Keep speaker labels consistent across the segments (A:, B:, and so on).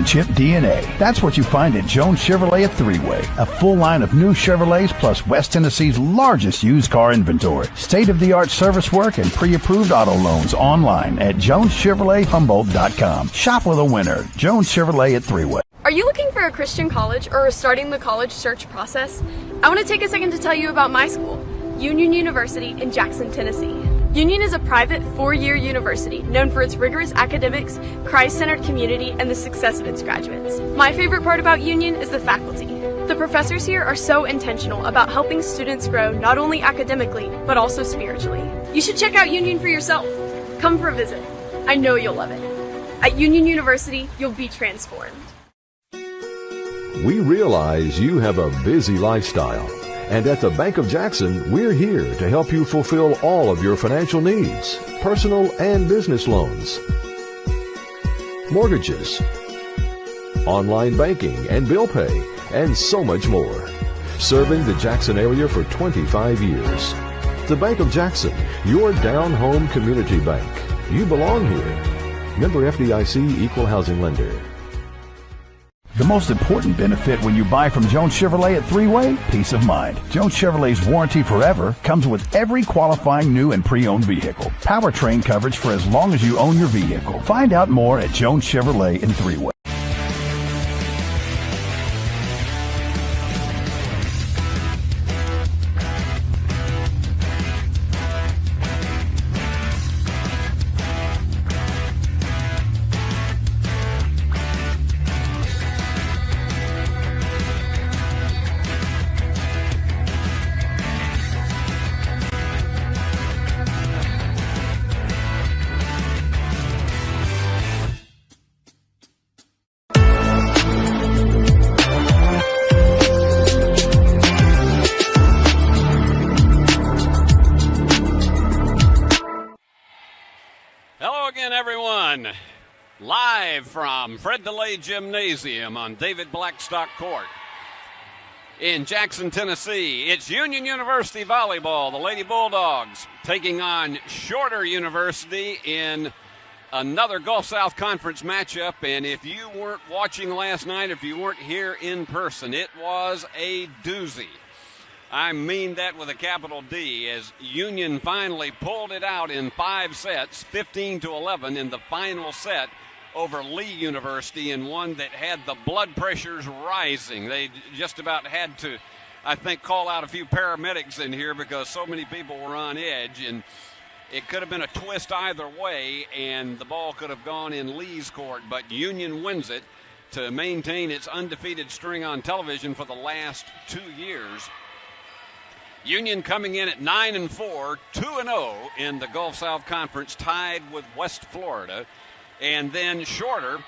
A: championship DNA. That's what you find at Jones Chevrolet at Three-Way. A full line of new Chevrolets plus West Tennessee's largest used car inventory. State-of-the-art service work and pre-approved auto loans online at JonesChevroletHumboldt.com. Shop with a winner. Jones Chevrolet at Three-Way.
B: Are you looking for a Christian college or are starting the college search process? I want to take a second to tell you about my school, Union University in Jackson, Tennessee. Union is a private 4-year university known for its rigorous academics, Christ-centered community, and the success of its graduates. My favorite part about Union is the faculty. The professors here are so intentional about helping students grow not only academically, but also spiritually. You should check out Union for yourself. Come for a visit. I know you'll love it. At Union University, you'll be transformed.
C: We realize you have a busy lifestyle, and at the Bank of Jackson, we're here to help you fulfill all of your financial needs, personal and business loans, mortgages, online banking and bill pay, and so much more. Serving the Jackson area for 25 years. The Bank of Jackson, your down-home community bank. You belong here. Member FDIC, Equal Housing Lender.
A: The most important benefit when you buy from Jones Chevrolet at Three-Way? Peace of mind. Jones Chevrolet's Warranty Forever comes with every qualifying new and pre-owned vehicle. Powertrain coverage for as long as you own your vehicle. Find out more at Jones Chevrolet in Three-Way.
D: Live from Fred DeLay Gymnasium on David Blackstock Court in Jackson, Tennessee. It's Union University Volleyball, the Lady Bulldogs, taking on Shorter University in another Gulf South Conference matchup. And if you weren't watching last night, if you weren't here in person, it was a doozy. I mean that with a capital D, as Union finally pulled it out in 5 sets, 15-11 in the final set over Lee University, in one that had the blood pressures rising. They just about had to, I think, call out a few paramedics in here because so many people were on edge, and it could have been a twist either way, and the ball could have gone in Lee's court, but Union wins it to maintain its undefeated string on television for the last 2 years. Union coming in at 9-4, 2-0 in the Gulf South Conference, tied with West Florida. And then Shorter,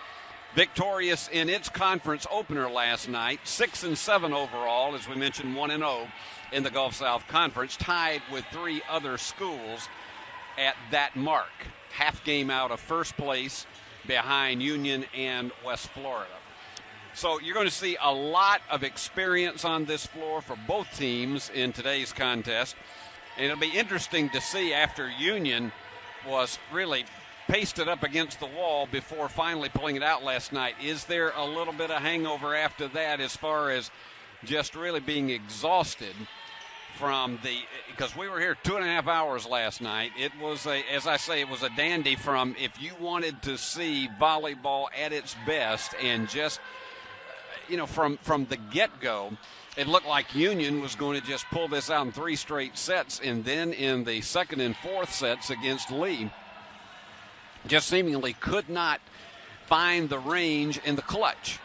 D: victorious in its conference opener last night, 6-7 overall, as we mentioned, 1-0 in the Gulf South Conference, tied with 3 other schools at that mark. Half game out of first place behind Union and West Florida. So you're going to see a lot of experience on this floor for both teams in today's contest. And it'll be interesting to see, after Union was really pasted up against the wall before finally pulling it out last night, is there a little bit of hangover after that as far as just really being exhausted from because we were here 2.5 hours last night. It was as I say, it was a dandy from, if you wanted to see volleyball at its best, and just, from the get-go, it looked like Union was going to just pull this out in 3 straight sets, and then in the second and fourth sets against Lee, just seemingly could not find the range in the clutch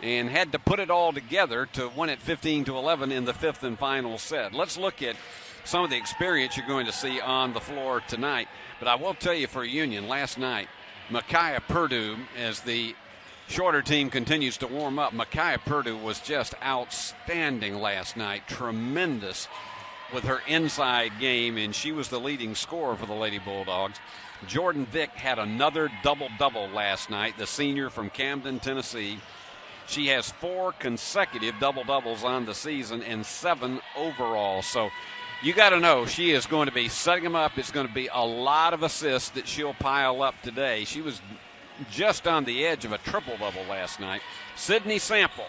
D: and had to put it all together to win it 15-11 in the 5th and final set. Let's look at some of the experience you're going to see on the floor tonight. But I will tell you, for Union last night, Micaiah Purdue, as the Shorter team continues to warm up, Micaiah Purdue was just outstanding last night. Tremendous with her inside game, and she was the leading scorer for the Lady Bulldogs. Jordan Vick had another double-double last night, the senior from Camden, Tennessee. She has 4 consecutive double-doubles on the season and 7 overall. So you got to know she is going to be setting them up. It's going to be a lot of assists that she'll pile up today. She was just on the edge of a triple-double last night. Sydney Sample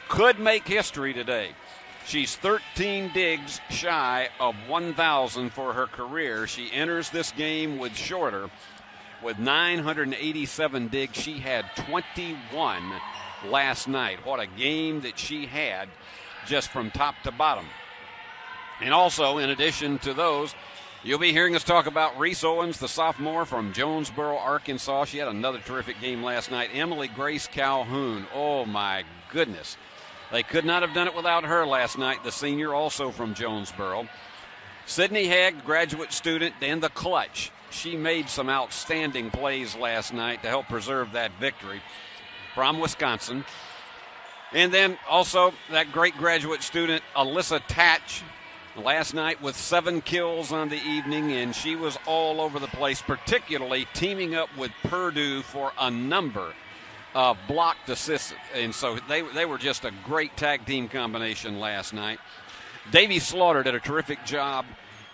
D: could make history today. She's 13 digs shy of 1,000 for her career. She enters this game with Shorter with 987 digs. She had 21 last night. What a game that she had just from top to bottom. And also, in addition to those, you'll be hearing us talk about Reese Owens, the sophomore from Jonesboro, Arkansas. She had another terrific game last night. Emily Grace Calhoun. Oh, my goodness. They could not have done it without her last night, the senior, also from Jonesboro. Sydney Hegg, graduate student, in the clutch. She made some outstanding plays last night to help preserve that victory from Wisconsin. And then also that great graduate student, Alyssa Tatch, last night with 7 kills on the evening, and she was all over the place, particularly teaming up with Purdue for a number of blocked assists. And so they were just a great tag team combination last night. Davy Slaughter did a terrific job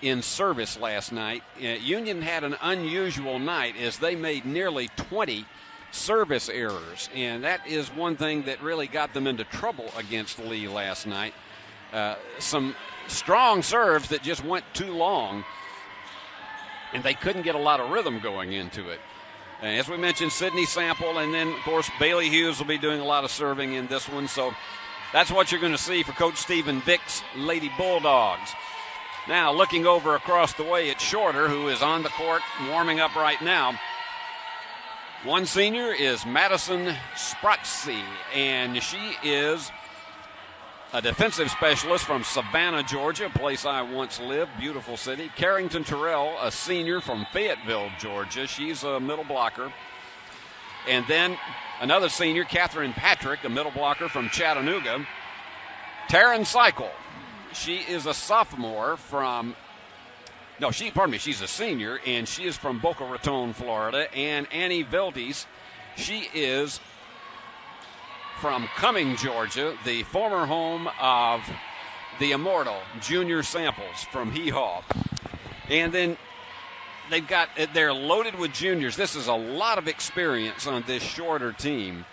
D: in service last night. Union had an unusual night as they made nearly 20 service errors, and that is one thing that really got them into trouble against Lee last night. Some strong serves that just went too long, and they couldn't get a lot of rhythm going into it. As we mentioned, Sydney Sample, and then, of course, Bailey Hughes will be doing a lot of serving in this one. So that's what you're going to see for Coach Stephen Vick's Lady Bulldogs. Now, looking over across the way at Shorter, who is on the court warming up right now. One senior is Madison Sprotzy, and she is a defensive specialist from Savannah, Georgia, a place I once lived, beautiful city. Carrington Terrell, a senior from Fayetteville, Georgia. She's a middle blocker. And then another senior, Catherine Patrick, a middle blocker from Chattanooga. Taryn Cycle, she is a sophomore from, she's a senior, and she is from Boca Raton, Florida. And Annie Veldes, she is from Cumming, Georgia, the former home of the immortal Junior Samples from Hee-Haw. And then they're loaded with juniors. This is a lot of experience on this Shorter team.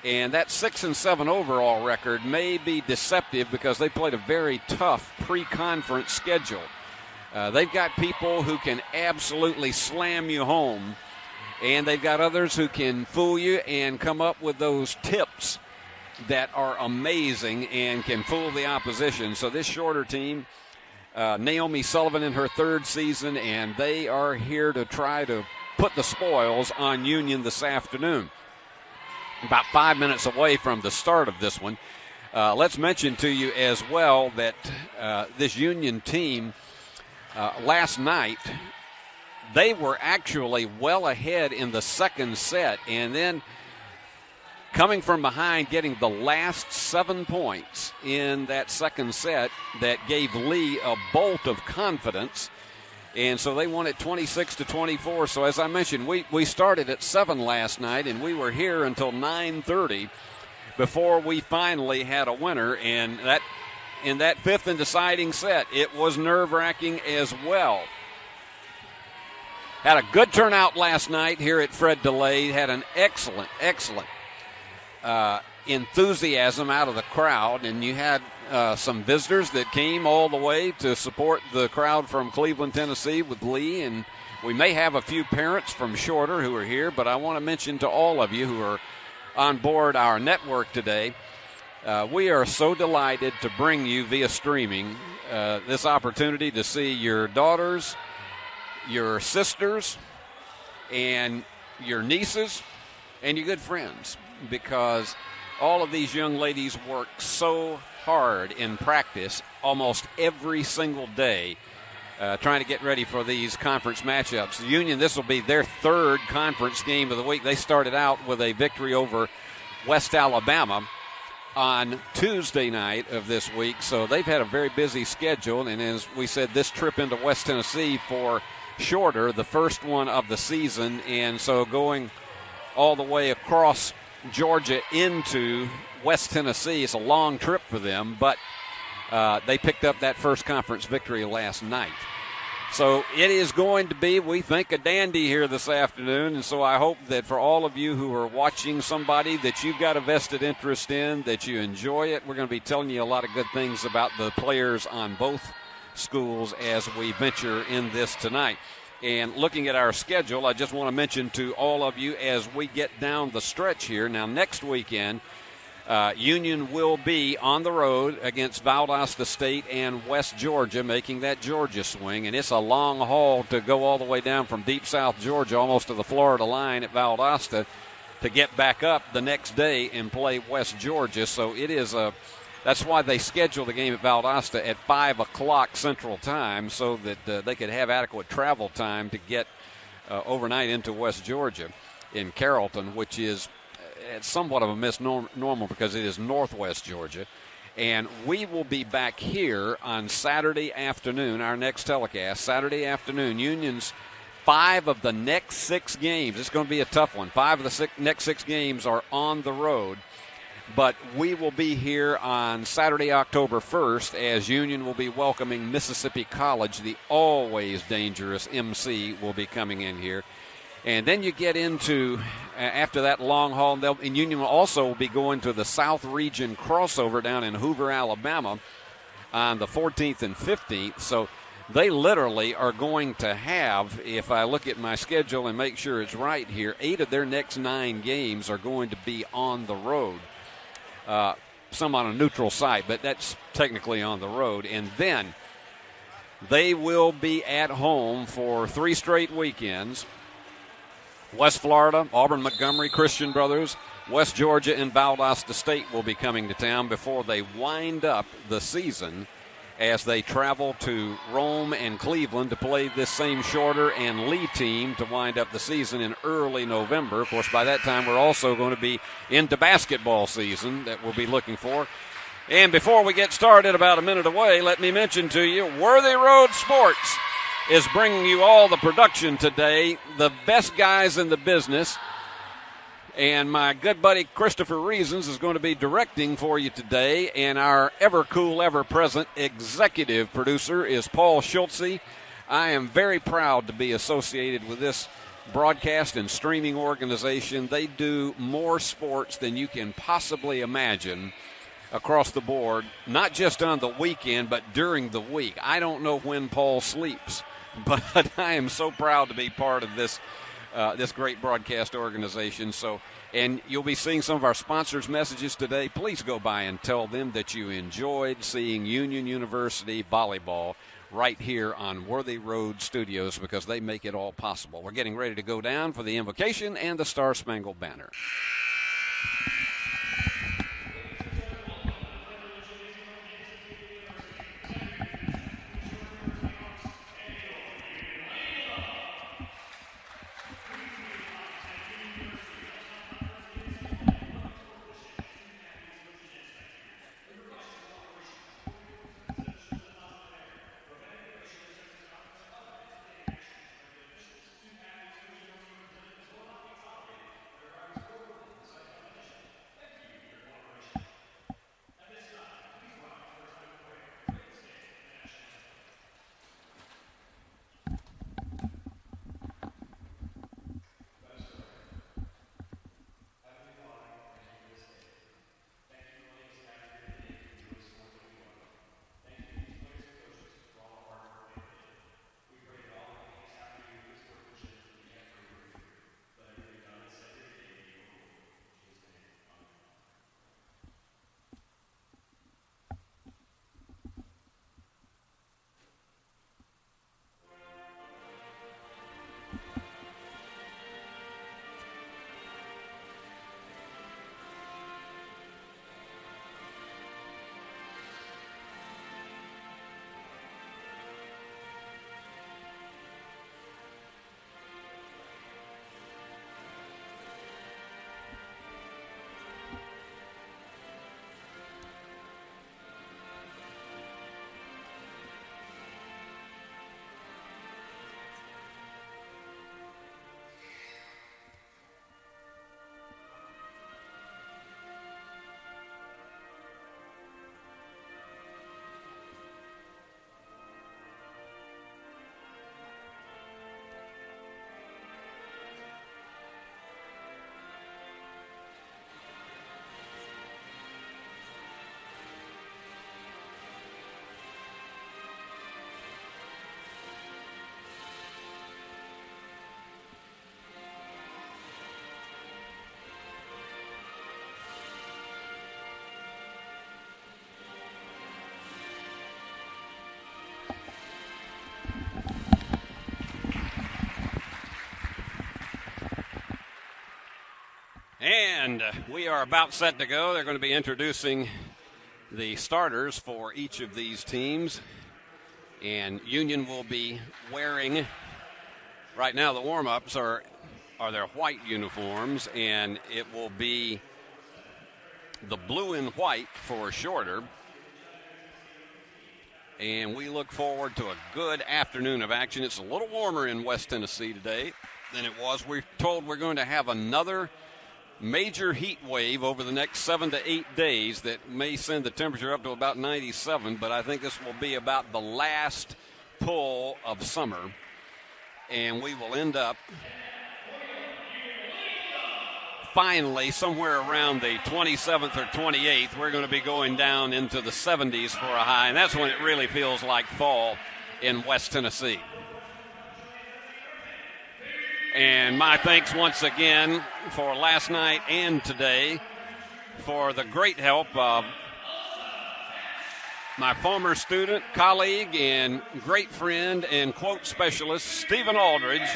D: And that 6-7 overall record may be deceptive because they played a very tough pre-conference schedule. They've got people who can absolutely slam you home, and they've got others who can fool you and come up with those tips that are amazing and can fool the opposition. So this Shorter team, Naomi Sullivan in her 3rd season, and they are here to try to put the spoils on Union this afternoon. About 5 minutes away from the start of this one. Let's mention to you as well that this Union team last night, they were actually well ahead in the 2nd set, and then coming from behind, getting the last 7 points in that 2nd set that gave Lee a bolt of confidence. And so they won it 26-24. So as I mentioned, we started at 7 last night, and we were here until 9:30 before we finally had a winner. And that in that 5th and deciding set, it was nerve-wracking as well. Had a good turnout last night here at Fred DeLay. Had an excellent enthusiasm out of the crowd, and you had some visitors that came all the way to support the crowd from Cleveland, Tennessee with Lee, and we may have a few parents from Shorter who are here, but I want to mention to all of you who are on board our network today, we are so delighted to bring you via streaming this opportunity to see your daughters, your sisters, and your nieces, and your good friends, because all of these young ladies work so hard in practice almost every single day trying to get ready for these conference matchups. The Union, this will be their 3rd conference game of the week. They started out with a victory over West Alabama on Tuesday night of this week, so they've had a very busy schedule, and as we said, this trip into West Tennessee for Shorter, the first one of the season, and so going all the way across Georgia into West Tennessee. It's a long trip for them, but they picked up that first conference victory last night. So it is going to be, we think, a dandy here this afternoon. And so I hope that for all of you who are watching somebody that you've got a vested interest in, that you enjoy it. We're going to be telling you a lot of good things about the players on both schools as we venture in this tonight. And looking at our schedule, I just want to mention to all of you as we get down the stretch here. Now, next weekend, Union will be on the road against Valdosta State and West Georgia, making that Georgia swing. And it's a long haul to go all the way down from deep south Georgia, almost to the Florida line at Valdosta, to get back up the next day and play West Georgia. So it is that's why they scheduled the game at Valdosta at 5 o'clock Central Time, so that they could have adequate travel time to get overnight into West Georgia in Carrollton, which is it's somewhat of a misnomer because it is northwest Georgia. And we will be back here on Saturday afternoon, our next telecast, Saturday afternoon. Union's 5 of the next 6 games. It's going to be a tough one. 5 of the next 6 games are on the road. But we will be here on Saturday, October 1st, as Union will be welcoming Mississippi College. The always dangerous MC will be coming in here. And then you get into, after that long haul, and Union will also be going to the South Region crossover down in Hoover, Alabama on the 14th and 15th. So they literally are going to have, if I look at my schedule and make sure it's right here, 8 of their next 9 games are going to be on the road. Some on a neutral site, but that's technically on the road. And then they will be at home for 3 straight weekends. West Florida, Auburn, Montgomery, Christian Brothers, West Georgia, and Valdosta State will be coming to town before they wind up the season as they travel to Rome and Cleveland to play this same Shorter and Lee team to wind up the season in early November. Of course, by that time, we're also going to be into basketball season that we'll be looking for. And before we get started, about a minute away, let me mention to you, Worthy Road Sports is bringing you all the production today, the best guys in the business. And my good buddy Christopher Reasons is going to be directing for you today. And our ever-cool, ever-present executive producer is Paul Schultze. I am very proud to be associated with this broadcast and streaming organization. They do more sports than you can possibly imagine across the board, not just on the weekend, but during the week. I don't know when Paul sleeps, but I am so proud to be part of this great broadcast organization. So, and you'll be seeing some of our sponsors' messages today. Please go by and tell them that you enjoyed seeing Union University volleyball right here on Worthy Road Studios, because they make it all possible. We're getting ready to go down for the invocation and the Star Spangled Banner. And we are about set to go. They're going to be introducing the starters for each of these teams. And Union will be wearing, right now the warm-ups are their white uniforms, and it will be the blue and white for Shorter. And we look forward to a good afternoon of action. It's a little warmer in West Tennessee today than it was. We're told we're going to have another major heat wave over the next 7 to 8 days that may send the temperature up to about 97, but I think this will be about the last pull of summer, and we will end up finally somewhere around the 27th or 28th. We're going to be going down into the 70s for a high, and that's when it really feels like fall in West Tennessee. And my thanks once again for last night and today for the great help of my former student, colleague, and great friend and quote specialist, Stephen Aldridge,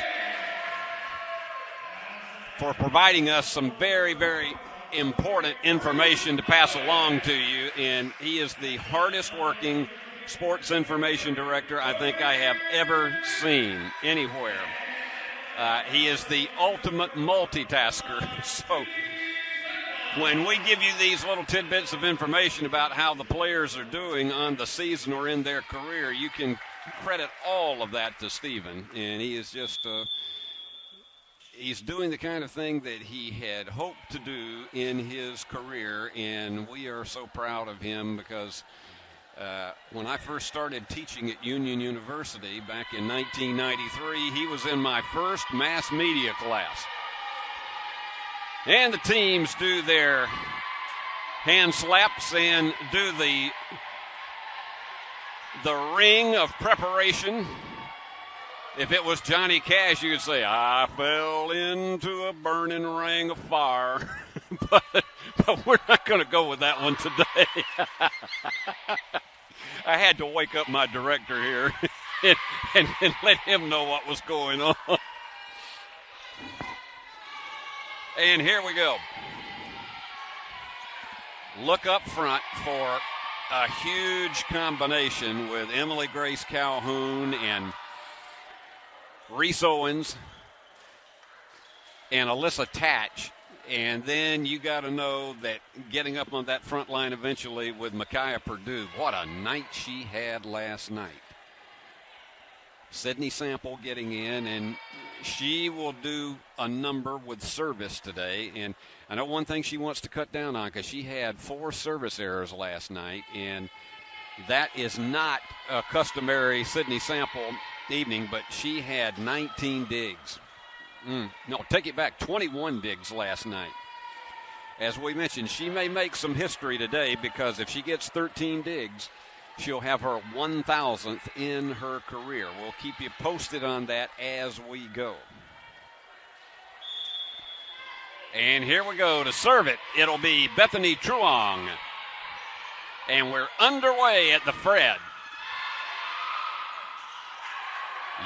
D: for providing us some very, very important information to pass along to you. And he is the hardest working sports information director I think I have ever seen anywhere. He is the ultimate multitasker. So when we give you these little tidbits of information about how the players are doing on the season or in their career, you can credit all of that to Stephen. And he is just he's doing the kind of thing that he had hoped to do in his career, and we are so proud of him because when I first started teaching at Union University back in 1993, he was in my first mass media class. And the teams do their hand slaps and do the ring of preparation. If it was Johnny Cash, you would say, I fell into a burning ring of fire. but we're not going to go with that one today. I had to wake up my director here and let him know what was going on. And here we go. Look up front for a huge combination with Emily Grace Calhoun and Reese Owens and Alyssa Tatch. And then you got to know that getting up on that front line eventually with Micaiah Purdue, what a night she had last night. Sydney Sample getting in, and she will do a number with service today. And I know one thing she wants to cut down on because she had 4 service errors last night, and that is not a customary Sydney Sample evening, but she had 19 digs. No, take it back, 21 digs last night. As we mentioned, she may make some history today because if she gets 13 digs, she'll have her 1,000th in her career. We'll keep you posted on that as we go. And here we go to serve it. It'll be Bethany Truong. And we're underway at the Fred.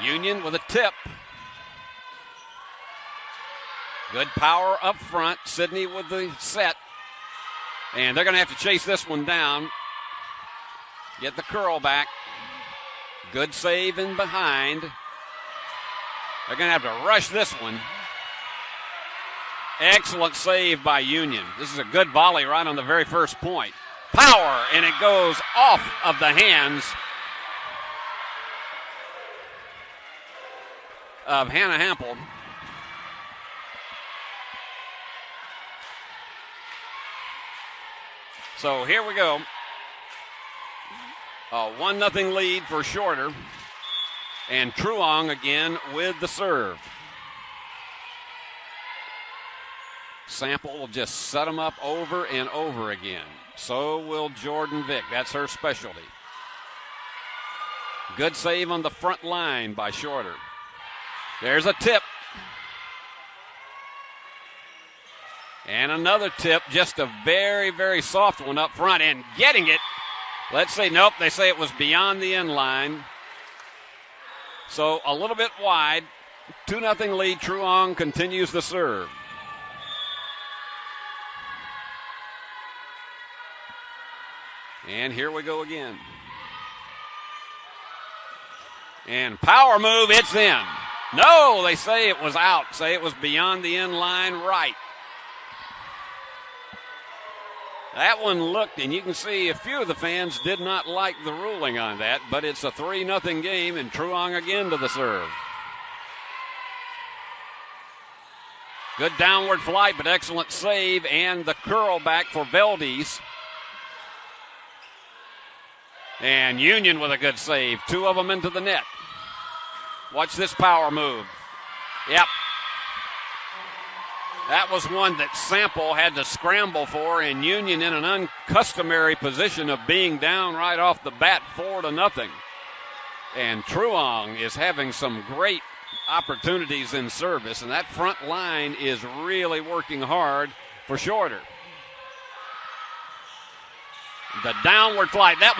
D: Union with a tip. Good power up front. Sydney with the set. And they're going to have to chase this one down. Get the curl back. Good save in behind. They're going to have to rush this one. Excellent save by Union. This is a good volley right on the very first point. Power, and it goes off of the hands of Hannah Hampel. So here we go. A 1-0 lead for Shorter. And Truong again with the serve. Sample will just set them up over and over again. So will Jordan Vick. That's her specialty. Good save on the front line by Shorter. There's a tip. And another tip, just a very, very soft one up front. And getting it, let's say, nope, they say it was beyond the end line. So a little bit wide. 2-0 lead. Truong continues the serve. And here we go again. And power move, it's in. No, they say it was out. Say it was beyond the end line right. That one looked, and you can see a few of the fans did not like the ruling on that, but it's a 3-0 game, and Truong again to the serve. Good downward flight, but excellent save, and the curl back for Valdez. And Union with a good save. 2 of them into the net. Watch this power move. Yep. That was one that Sample had to scramble for, and Union in an uncustomary position of being down right off the bat 4-0. And Truong is having some great opportunities in service, and that front line is really working hard for Shorter. The downward flight, that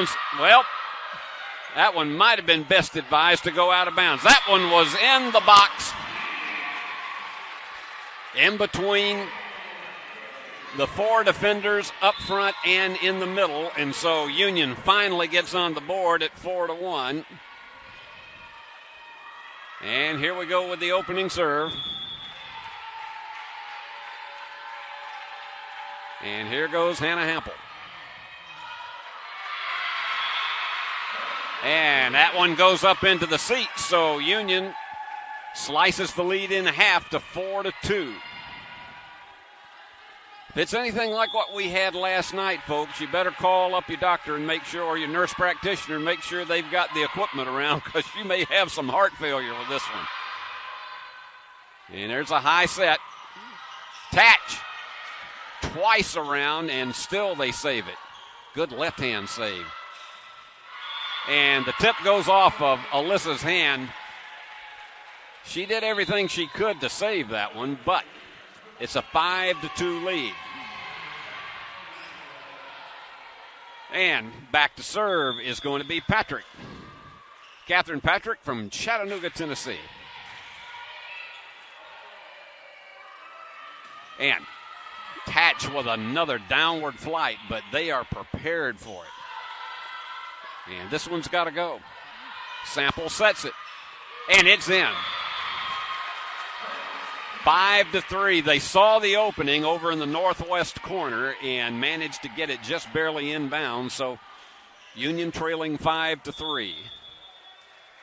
D: one might have been best advised to go out of bounds. That one was in the box, in between the 4 defenders up front and in the middle, and so Union finally gets on the board at 4-1. And here we go with the opening serve. And here goes Hannah Hampel. And that one goes up into the seats, so Union slices the lead in half to 4-2. If it's anything like what we had last night, folks, you better call up your doctor and make sure, or your nurse practitioner, and make sure they've got the equipment around, because you may have some heart failure with this one. And there's a high set. Tatch twice around, and still they save it. Good left-hand save. And the tip goes off of Alyssa's hand. She did everything she could to save that one, but it's a 5-2 lead. And back to serve is going to be Patrick. Catherine Patrick from Chattanooga, Tennessee. And Tatch with another downward flight, but they are prepared for it. And this one's got to go. Sample sets it. And it's in. 5-3. They saw the opening over in the northwest corner and managed to get it just barely inbound. So Union trailing 5-3.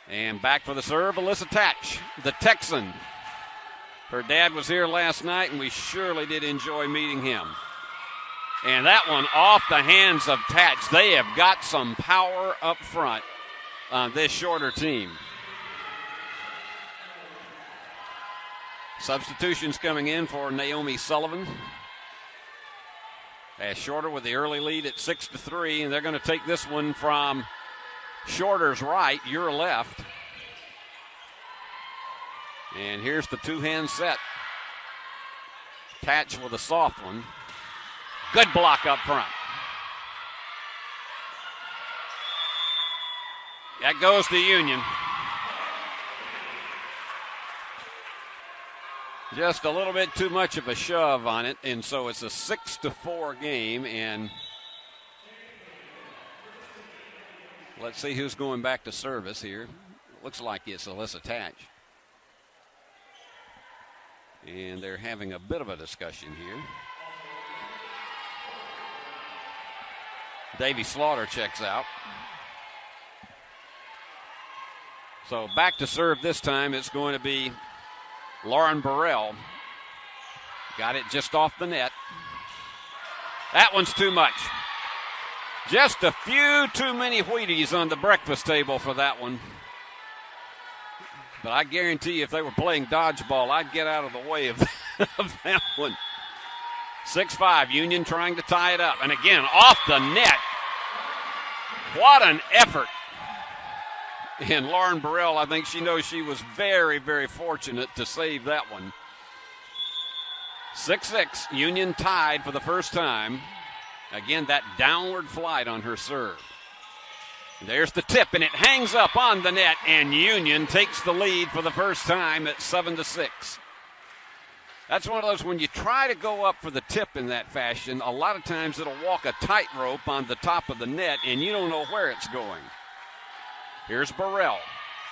D: And back for the serve, Alyssa Tatch, the Texan. Her dad was here last night, and we surely did enjoy meeting him. And that one off the hands of Tatch. They have got some power up front on this Shorter team. Substitutions coming in for Naomi Sullivan. As Shorter with the early lead at 6-3, and they're going to take this one from Shorter's right, your left. And here's the two-hand set. Tatch with a soft one. Good block up front. That goes to Union. Just a little bit too much of a shove on it, and so it's a 6-4 game, and let's see who's going back to service here. Looks like it's Alyssa Tatch. And they're having a bit of a discussion here. Davy Slaughter checks out. So back to serve this time, it's going to be Lauren Burrell. Got it just off the net. That one's too much. Just a few too many Wheaties on the breakfast table for that one. But I guarantee you if they were playing dodgeball, I'd get out of the way of that one. 6-5, Union trying to tie it up. And again, off the net. What an effort. And Lauren Burrell, I think she knows she was very, very fortunate to save that one. 6-6, Union tied for the first time. Again, that downward flight on her serve. There's the tip, and it hangs up on the net, and Union takes the lead for the first time at 7-6. That's one of those, when you try to go up for the tip in that fashion, a lot of times it'll walk a tightrope on the top of the net, and you don't know where it's going. Here's Burrell.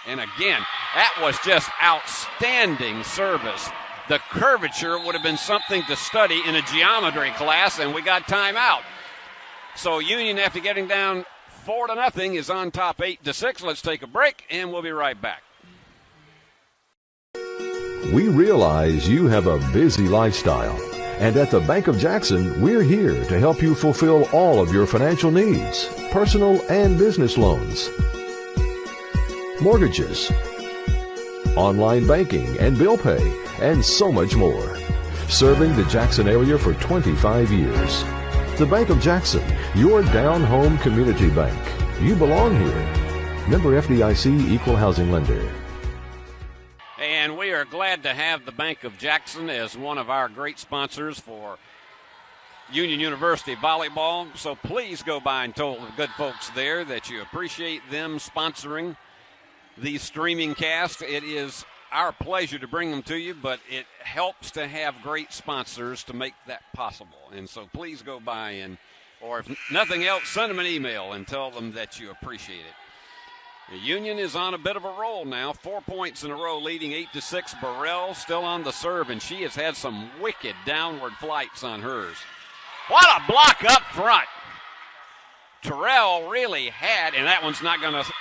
D: And again, that was just outstanding service. The curvature would have been something to study in a geometry class, and we got timeout. So Union, after getting down 4-0, is on top 8-6. Let's take a break, and we'll be right back.
C: We realize you have a busy lifestyle, and at the Bank of Jackson, we're here to help you fulfill all of your financial needs, personal and business loans, mortgages, online banking and bill pay, and so much more. Serving the Jackson area for 25 years. The Bank of Jackson, your down-home community bank. You belong here. Member FDIC, Equal Housing Lender.
D: And we are glad to have the Bank of Jackson as one of our great sponsors for Union University Volleyball. So please go by and tell the good folks there that you appreciate them sponsoring these streaming casts. It is our pleasure to bring them to you, but it helps to have great sponsors to make that possible. And so please go by and, or if nothing else, send them an email and tell them that you appreciate it. The Union is on a bit of a roll now. 4 points in a row, leading 8-6. Burrell still on the serve, and she has had some wicked downward flights on hers. What a block up front. Terrell really had, and that one's not going to,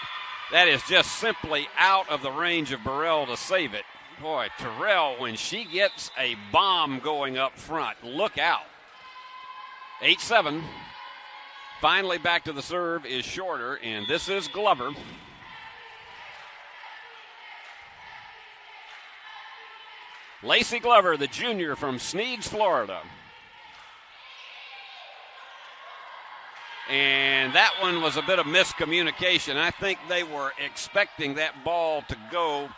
D: that is just simply out of the range of Burrell to save it. Boy, Terrell, when she gets a bomb going up front, look out. 8-7. Finally back to the serve is Shorter, and this is Glover. Lacey Glover, the junior from Sneads, Florida. And that one was a bit of miscommunication. I think they were expecting that ball to go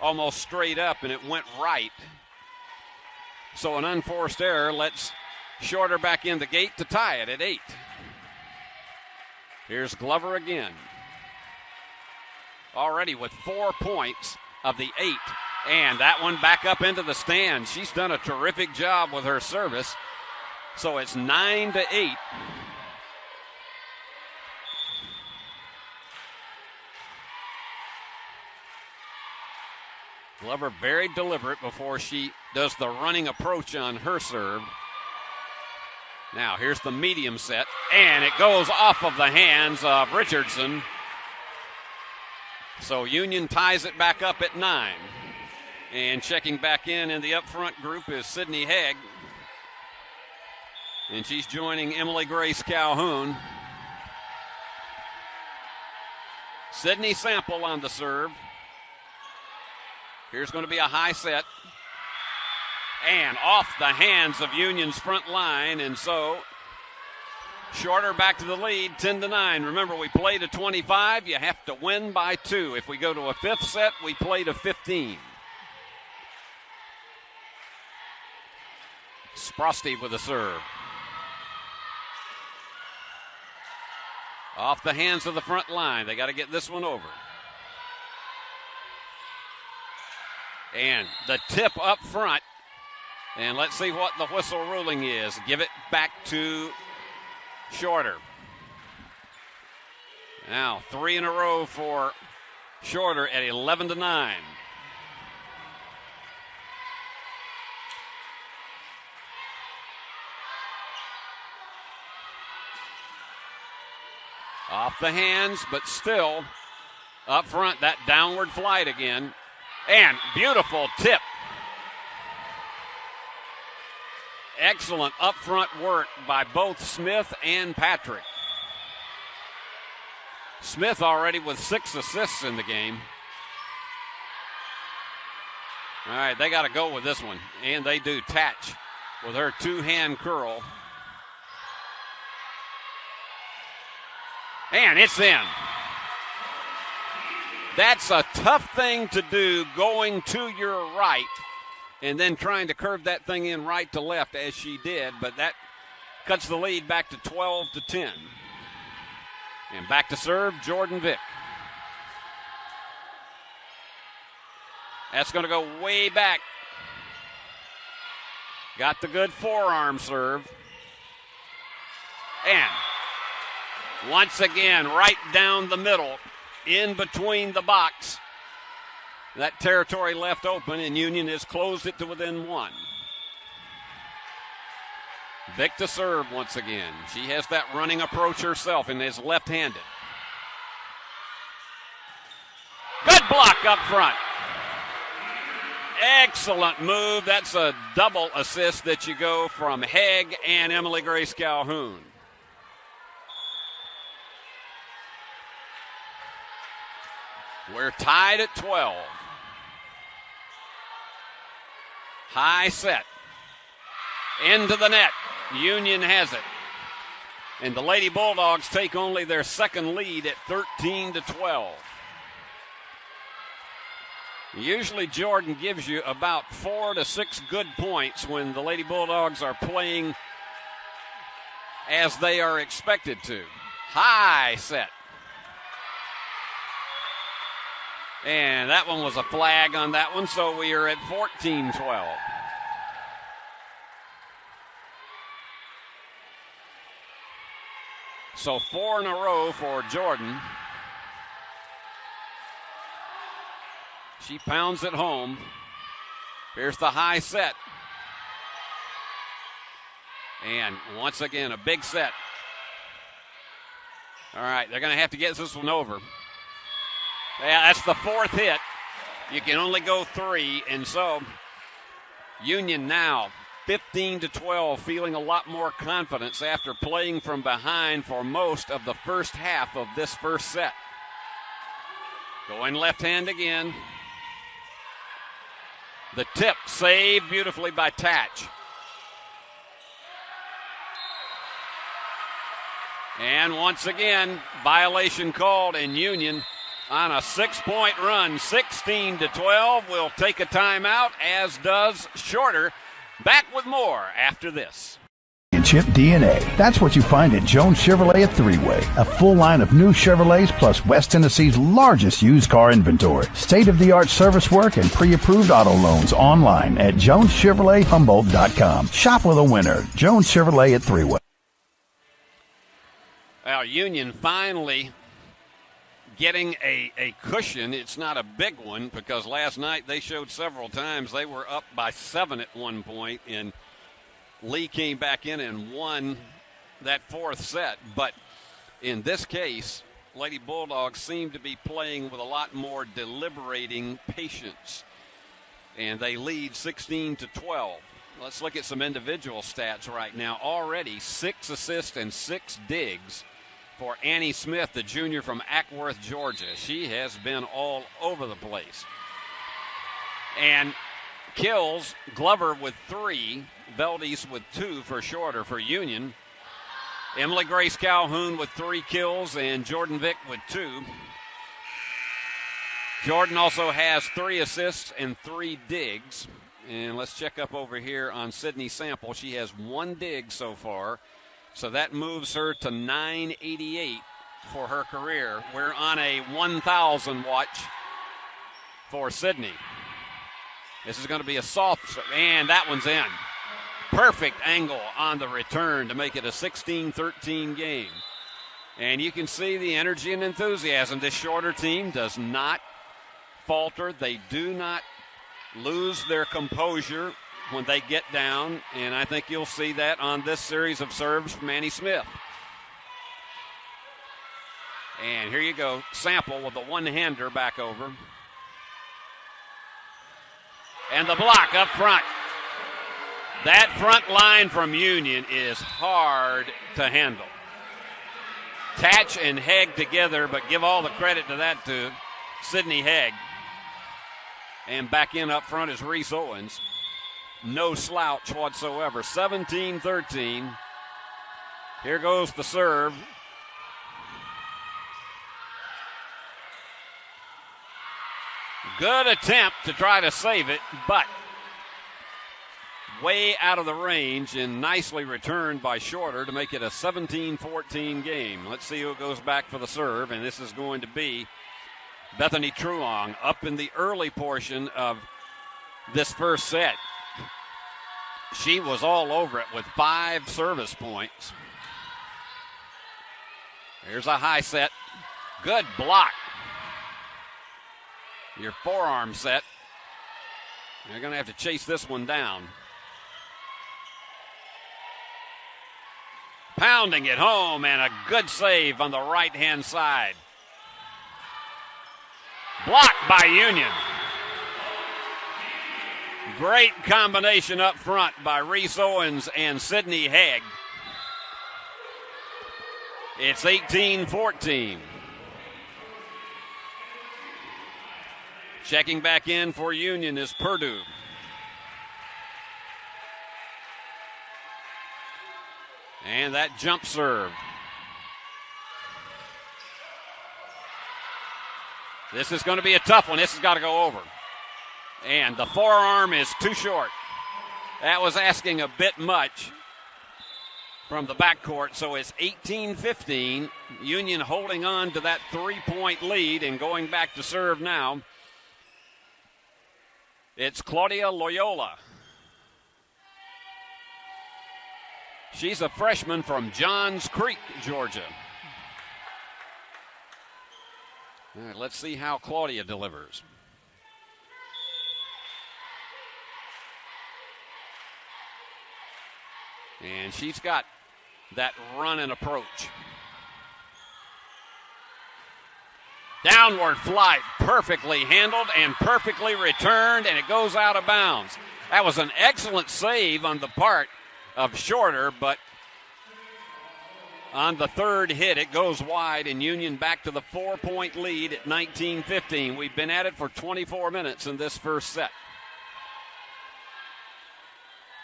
D: almost straight up, and it went right. So an unforced error lets Shorter back in the gate to tie it at 8. Here's Glover again. Already with 4 points of the 8. And that one back up into the stand. She's done a terrific job with her service. So it's 9-8. Glover very deliberate before she does the running approach on her serve. Now here's the medium set, and it goes off of the hands of Richardson. So Union ties it back up at 9. And checking back in the up front group is Sydney Haig. And she's joining Emily Grace Calhoun. Sydney Sample on the serve. Here's going to be a high set. And off the hands of Union's front line. And so Shorter back to the lead, 10-9. Remember, we play to 25. You have to win by 2. If we go to a fifth set, we play to 15. Sprosty with a serve. Off the hands of the front line. They got to get this one over. And the tip up front. And let's see what the whistle ruling is. Give it back to Shorter. Now 3 in a row for Shorter at 11-9. Off the hands, but still up front, that downward flight again. And beautiful tip. Excellent up front work by both Smith and Patrick. Smith already with 6 assists in the game. All right, they got to go with this one. And they do. Tatch with her 2-hand curl. And it's in. That's a tough thing to do, going to your right and then trying to curve that thing in right to left as she did, but that cuts the lead back to 12-10. And back to serve, Jordan Vick. That's going to go way back. Got the good forearm serve. And once again, right down the middle, in between the box. That territory left open, and Union has closed it to within 1. Vick to serve once again. She has that running approach herself and is left-handed. Good block up front. Excellent move. That's a double assist that you go from Haig and Emily Grace Calhoun. We're tied at 12. High set. Into the net. Union has it. And the Lady Bulldogs take only their second lead at 13-12. Usually Jordan gives you about 4 to 6 good points when the Lady Bulldogs are playing as they are expected to. High set. And that one was a flag on that one, so we are at 14-12. So 4 in a row for Jordan. She pounds it home. Here's the high set. And once again, a big set. All right, they're going to have to get this one over. Yeah, that's the 4th hit. You can only go 3, and so Union now 15-12, feeling a lot more confidence after playing from behind for most of the first half of this first set. Going left hand again. The tip saved beautifully by Tatch. And once again, violation called, and Union on a 6-point run, 16-12, will take a timeout, as does Shorter. Back with more after this.
A: Chip DNA. That's what you find at Jones Chevrolet at Three-Way. A full line of new Chevrolets plus West Tennessee's largest used car inventory. State-of-the-art service work and pre-approved auto loans online at JonesChevroletHumboldt.com. Shop with a winner. Jones Chevrolet at Three-Way.
D: Well, Union finally getting a cushion. It's not a big one because last night they showed several times they were up by 7 at one point, and Lee came back in and won that 4th set. But in this case, Lady Bulldogs seem to be playing with a lot more deliberating patience, and they lead 16-12. Let's look at some individual stats right now. Already 6 assists and 6 digs for Annie Smith, the junior from Ackworth, Georgia. She has been all over the place. And kills, Glover with 3, Valdez with 2 for Shorter for Union. Emily Grace Calhoun with 3 kills and Jordan Vick with 2. Jordan also has 3 assists and 3 digs. And let's check up over here on Sydney Sample. She has 1 dig so far. So that moves her to 988 for her career. We're on a 1,000 watch for Sydney. This is going to be a soft, and that one's in. Perfect angle on the return to make it a 16-13 game. And you can see the energy and enthusiasm. This Shorter team does not falter. They do not lose their composure when they get down, and I think you'll see that on this series of serves from Annie Smith. And here you go, Sample with the one-hander back over. And the block up front. That front line from Union is hard to handle. Tatch and Haig together, but give all the credit to that to Sydney Haig. And back in up front is Reese Owens. No slouch whatsoever. 17-13. Here goes the serve. Good attempt to try to save it, but way out of the range and nicely returned by Shorter to make it a 17-14 game. Let's see who goes back for the serve, and this is going to be Bethany Truong up in the early portion of this first set. She was all over it with 5 service points. Here's a high set. Good block. Your forearm set. You're going to have to chase this one down. Pounding it home, and a good save on the right-hand side. Blocked by Union. Great combination up front by Reese Owens and Sydney Haig. It's 18-14. Checking back in for Union is Purdue. And that jump serve. This is going to be a tough one. This has got to go over. And the forearm is too short. That was asking a bit much from the backcourt. So it's 18-15. Union holding on to that 3-point lead and going back to serve now. It's Claudia Loyola. She's a freshman from Johns Creek, Georgia. All right, let's see how Claudia delivers. And she's got that run and approach. Downward flight, perfectly handled and perfectly returned, and it goes out of bounds. That was an excellent save on the part of Shorter, but on the third hit, it goes wide, and Union back to the 4-point lead at 19-15. We've been at it for 24 minutes in this first set.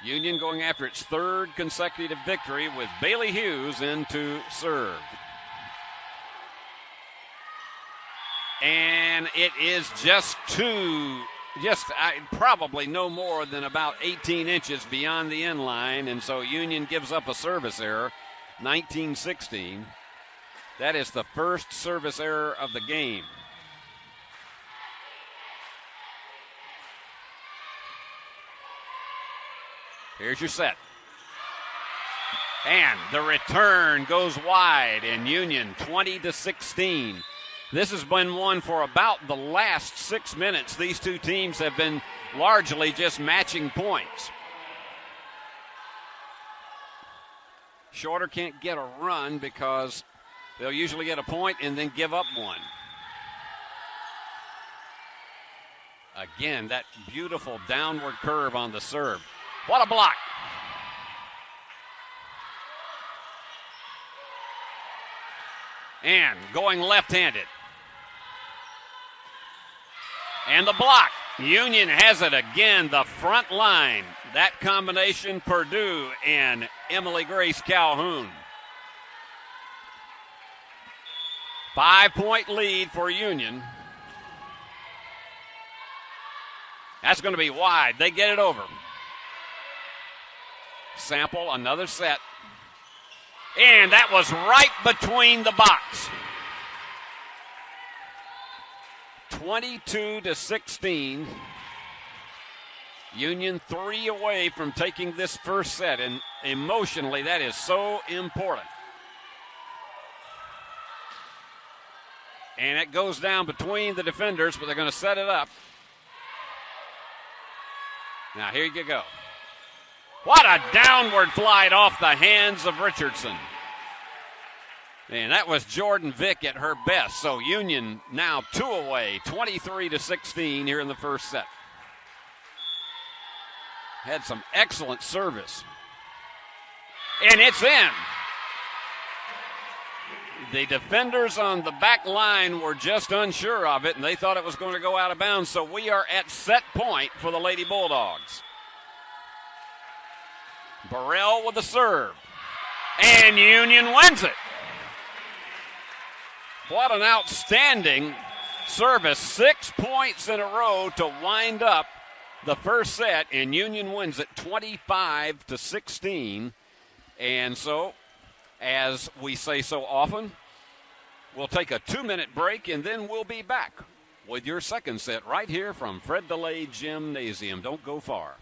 D: Union going after its third consecutive victory with Bailey Hughes in to serve. And it is probably no more than about 18 inches beyond the end line, and so Union gives up a service error, 19-16. That is the first service error of the game. Here's your set. And the return goes wide, and Union 20-16. This has been one for about the last 6 minutes. These two teams have been largely just matching points. Shorter can't get a run because they'll usually get a point and then give up one. Again, that beautiful downward curve on the serve. What a block. And going left-handed. And the block. Union has it again, the front line. That combination, Purdue and Emily Grace Calhoun. 5-point lead for Union. That's going to be wide. They get it over. Sample, another set. And that was right between the box. 22-16. Union 3 away from taking this first set, and emotionally that is so important. And it goes down between the defenders, but they're going to set it up. Now here you go. What a downward flight off the hands of Richardson. And that was Jordan Vick at her best. So Union now 2 away, 23-16 here in the first set. Had some excellent service. And it's in. The defenders on the back line were just unsure of it, and they thought it was going to go out of bounds. So we are at set point for the Lady Bulldogs. Burrell with a serve. And Union wins it. What an outstanding service. 6 points in a row to wind up the first set, and Union wins it 25-16. And so, as we say so often, we'll take a 2-minute break, and then we'll be back with your second set right here from Fred DeLay Gymnasium. Don't go far.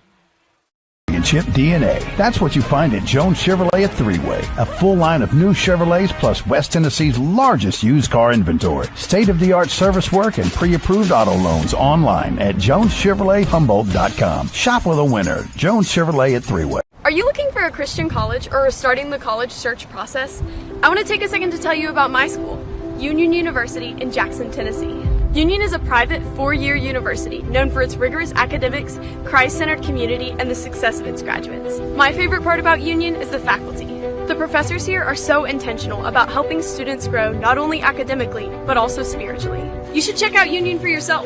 A: Championship DNA. That's what you find at Jones Chevrolet at Three-Way. A full line of new Chevrolets plus West Tennessee's largest used car inventory. State-of-the-art service work and pre-approved auto loans online at JonesChevroletHumboldt.com. Shop with a winner. Jones Chevrolet at Three-Way.
B: Are you looking for a Christian college or are starting the college search process? I want to take a second to tell you about my school, Union University in Jackson, Tennessee. Union is a private 4-year university known for its rigorous academics, Christ-centered community, and the success of its graduates. My favorite part about Union is the faculty. The professors here are so intentional about helping students grow not only academically, but also spiritually. You should check out Union for yourself.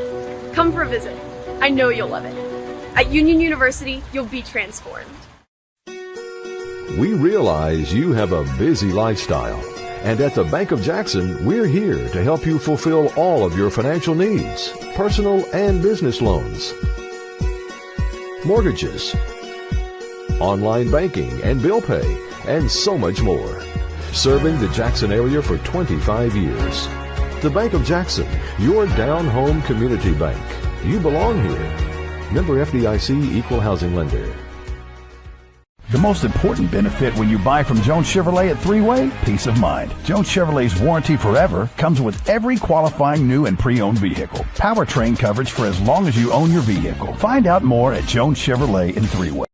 B: Come for a visit. I know you'll love it. At Union University, you'll be transformed.
C: We realize you have a busy lifestyle. And at the Bank of Jackson, we're here to help you fulfill all of your financial needs, personal and business loans, mortgages, online banking and bill pay, and so much more. Serving the Jackson area for 25 years. The Bank of Jackson, your down-home community bank. You belong here. Member FDIC, Equal Housing Lender.
A: The most important benefit when you buy from Jones Chevrolet at Three-Way? Peace of mind. Jones Chevrolet's Warranty Forever comes with every qualifying new and pre-owned vehicle. Powertrain coverage for as long as you own your vehicle. Find out more at Jones Chevrolet in Three-Way.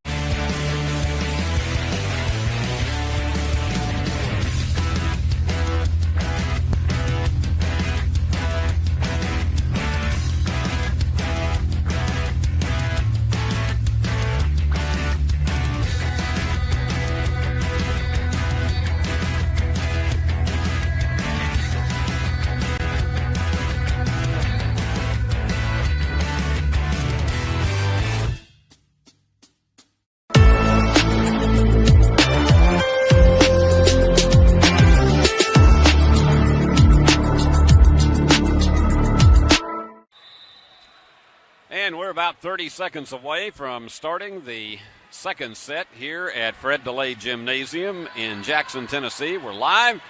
D: And we're about 30 seconds away from starting the second set here at Fred DeLay Gymnasium in Jackson, Tennessee. We're live.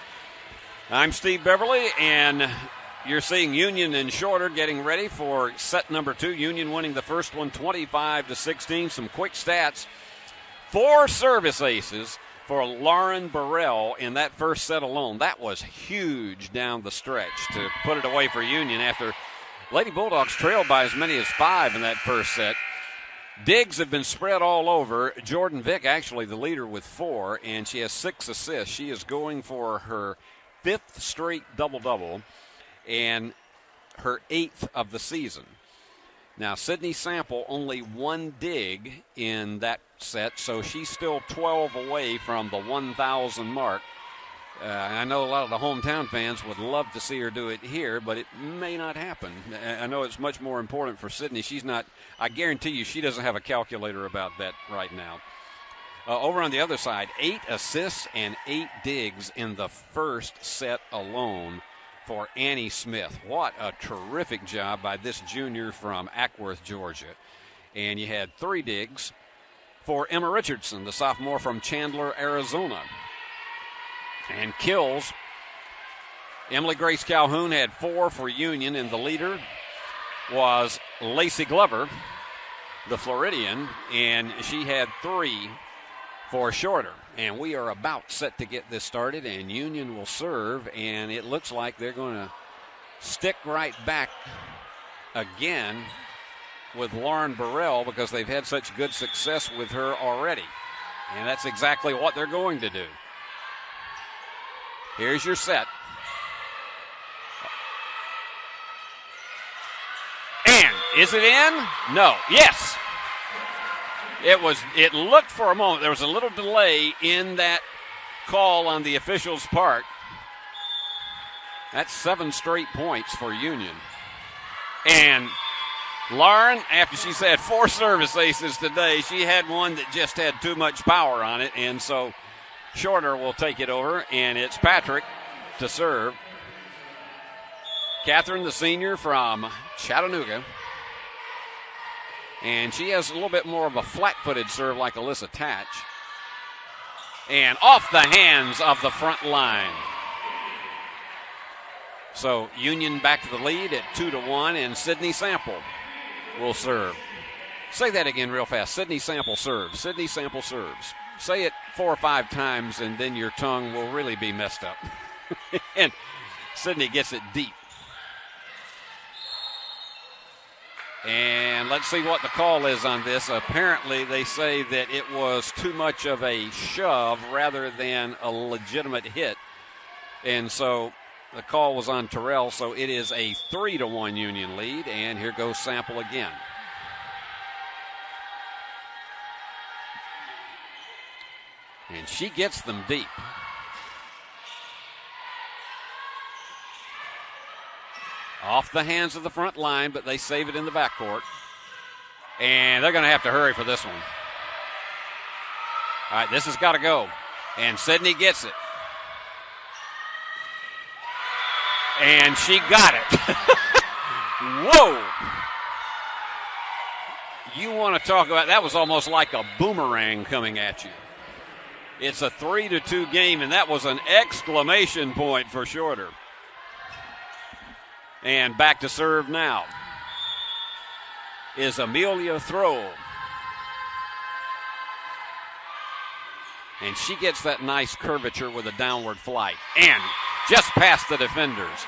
D: I'm Steve Beverly, and you're seeing Union and Shorter getting ready for set number 2. Union winning the first one 25-16. Some quick stats. 4 service aces for Lauren Burrell in that first set alone. That was huge down the stretch to put it away for Union after Lady Bulldogs trailed by as many as 5 in that first set. Digs have been spread all over. Jordan Vick actually the leader with 4, and she has 6 assists. She is going for her 5th straight double-double and her 8th of the season. Now, Sydney Sample only 1 dig in that set, so she's still 12 away from the 1,000 mark. I know a lot of the hometown fans would love to see her do it here, but it may not happen. I know it's much more important for Sydney. She's not, I guarantee you, she doesn't have a calculator about that right now. Over on the other side, 8 assists and 8 digs in the first set alone for Annie Smith. What a terrific job by this junior from Ackworth, Georgia. And you had 3 digs for Emma Richardson, the sophomore from Chandler, Arizona. And kills, Emily Grace Calhoun had 4 for Union, and the leader was Lacey Glover, the Floridian, and she had 3 for Shorter. And we are about set to get this started, and Union will serve, and it looks like they're going to stick right back again with Lauren Burrell because they've had such good success with her already. And that's exactly what they're going to do. Here's your set. And is it in? No. Yes. It looked for a moment. There was a little delay in that call on the official's part. That's 7 straight points for Union. And Lauren, after she's had 4 service aces today, she had one that just had too much power on it, and so Shorter will take it over, and it's Patrick to serve. Catherine, the senior from Chattanooga. And she has a little bit more of a flat-footed serve like Alyssa Tatch. And off the hands of the front line. So Union back to the lead at 2-1, and Sydney Sample will serve. Say that again real fast. Sydney Sample serves. Sydney Sample serves. Say it 4 or 5 times, and then your tongue will really be messed up. And Sydney gets it deep. And let's see what the call is on this. Apparently, they say that it was too much of a shove rather than a legitimate hit. And so the call was on Terrell, so it is a 3-1 Union lead. And here goes Sample again. And she gets them deep. Off the hands of the front line, but they save it in the backcourt. And they're going to have to hurry for this one. All right, this has got to go. And Sydney gets it. And she got it. Whoa. You want to talk about, that was almost like a boomerang coming at you. It's a 3-2 game, and that was an exclamation point for Shorter. And back to serve now is Amelia Throw. And she gets that nice curvature with a downward flight. And just past the defenders.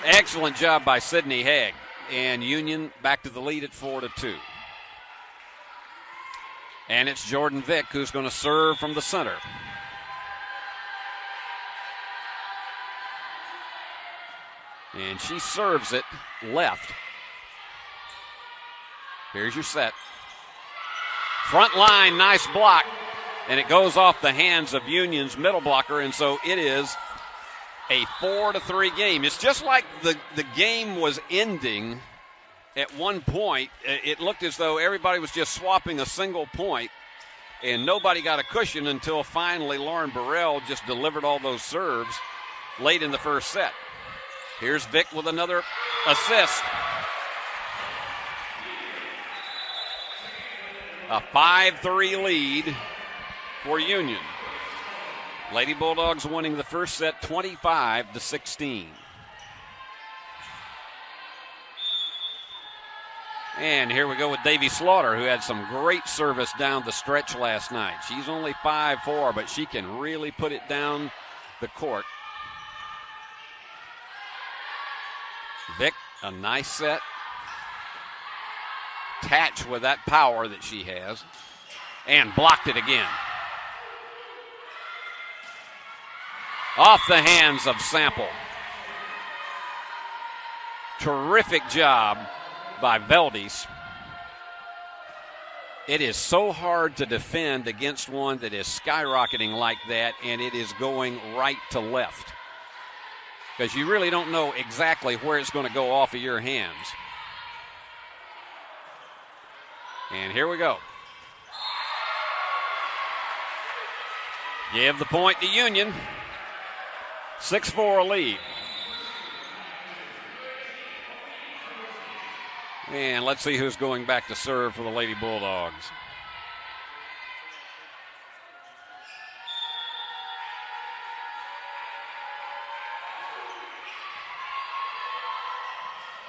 D: Excellent job by Sydney Haig. And Union back to the lead at 4-2. And it's Jordan Vick who's going to serve from the center. And she serves it left. Here's your set. Front line, nice block. And it goes off the hands of Union's middle blocker. And so it is a 4-3 game. It's just like the game was ending. At one point, it looked as though everybody was just swapping a single point, and nobody got a cushion until finally Lauren Burrell just delivered all those serves late in the first set. Here's Vick with another assist. A 5-3 lead for Union. Lady Bulldogs winning the first set 25-16. And here we go with Davy Slaughter, who had some great service down the stretch last night. She's only 5'4", but she can really put it down the court. Vick, a nice set. Tatch with that power that she has. And blocked it again. Off the hands of Sample. Terrific job by Veldis. It is so hard to defend against one that is skyrocketing like that, and it is going right to left. Because you really don't know exactly where it's going to go off of your hands. And here we go. Give the point to Union. 6-4 lead. And let's see who's going back to serve for the Lady Bulldogs.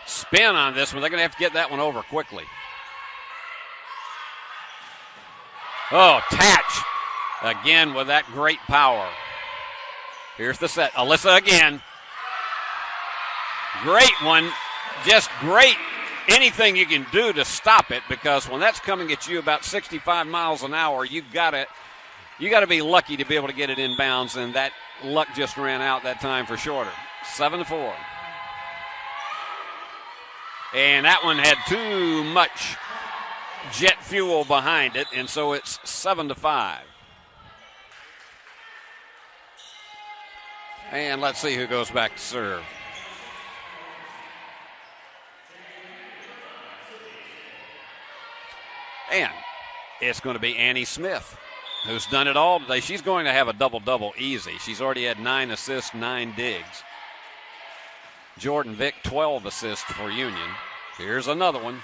D: Spin on this one. They're going to have to get that one over quickly. Oh, Tatch again with that great power. Here's the set. Alyssa again. Great one. Just great. Anything you can do to stop it, because when that's coming at you about 65 miles an hour, you gotta be lucky to be able to get it inbounds, and that luck just ran out that time for Shorter. 7-4. And that one had too much jet fuel behind it, and so it's 7-5. And let's see who goes back to serve. And it's going to be Annie Smith, who's done it all today. She's going to have a double-double easy. She's already had 9 assists, 9 digs. Jordan Vick, 12 assists for Union. Here's another one.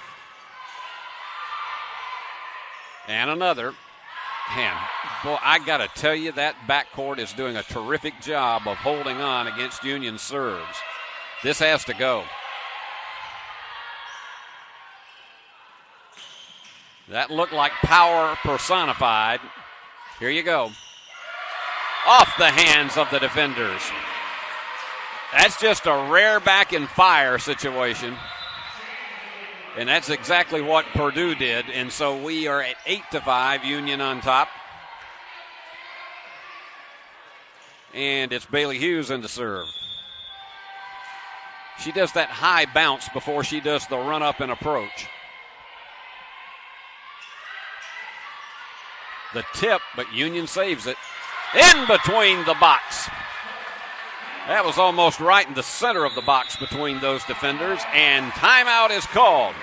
D: And another. And, boy, I got to tell you, that backcourt is doing a terrific job of holding on against Union serves. This has to go. That looked like power personified. Here you go. Off the hands of the defenders. That's just a rare back and fire situation. And that's exactly what Purdue did. And so we are at 8-5, Union on top. And it's Bailey Hughes in the serve. She does that high bounce before she does the run-up and approach. The tip, but Union saves it. In between the box. That was almost right in the center of the box between those defenders, and timeout is called.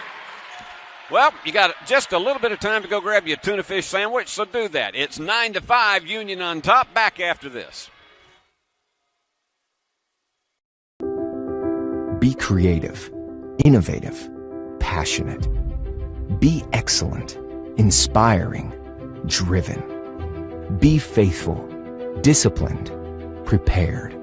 D: Well, you got just a little bit of time to go grab you a tuna fish sandwich, so do that. It's 9-5, Union on top. Back after this.
E: Be creative, innovative, passionate. Be excellent, inspiring, driven. Be faithful, disciplined, prepared.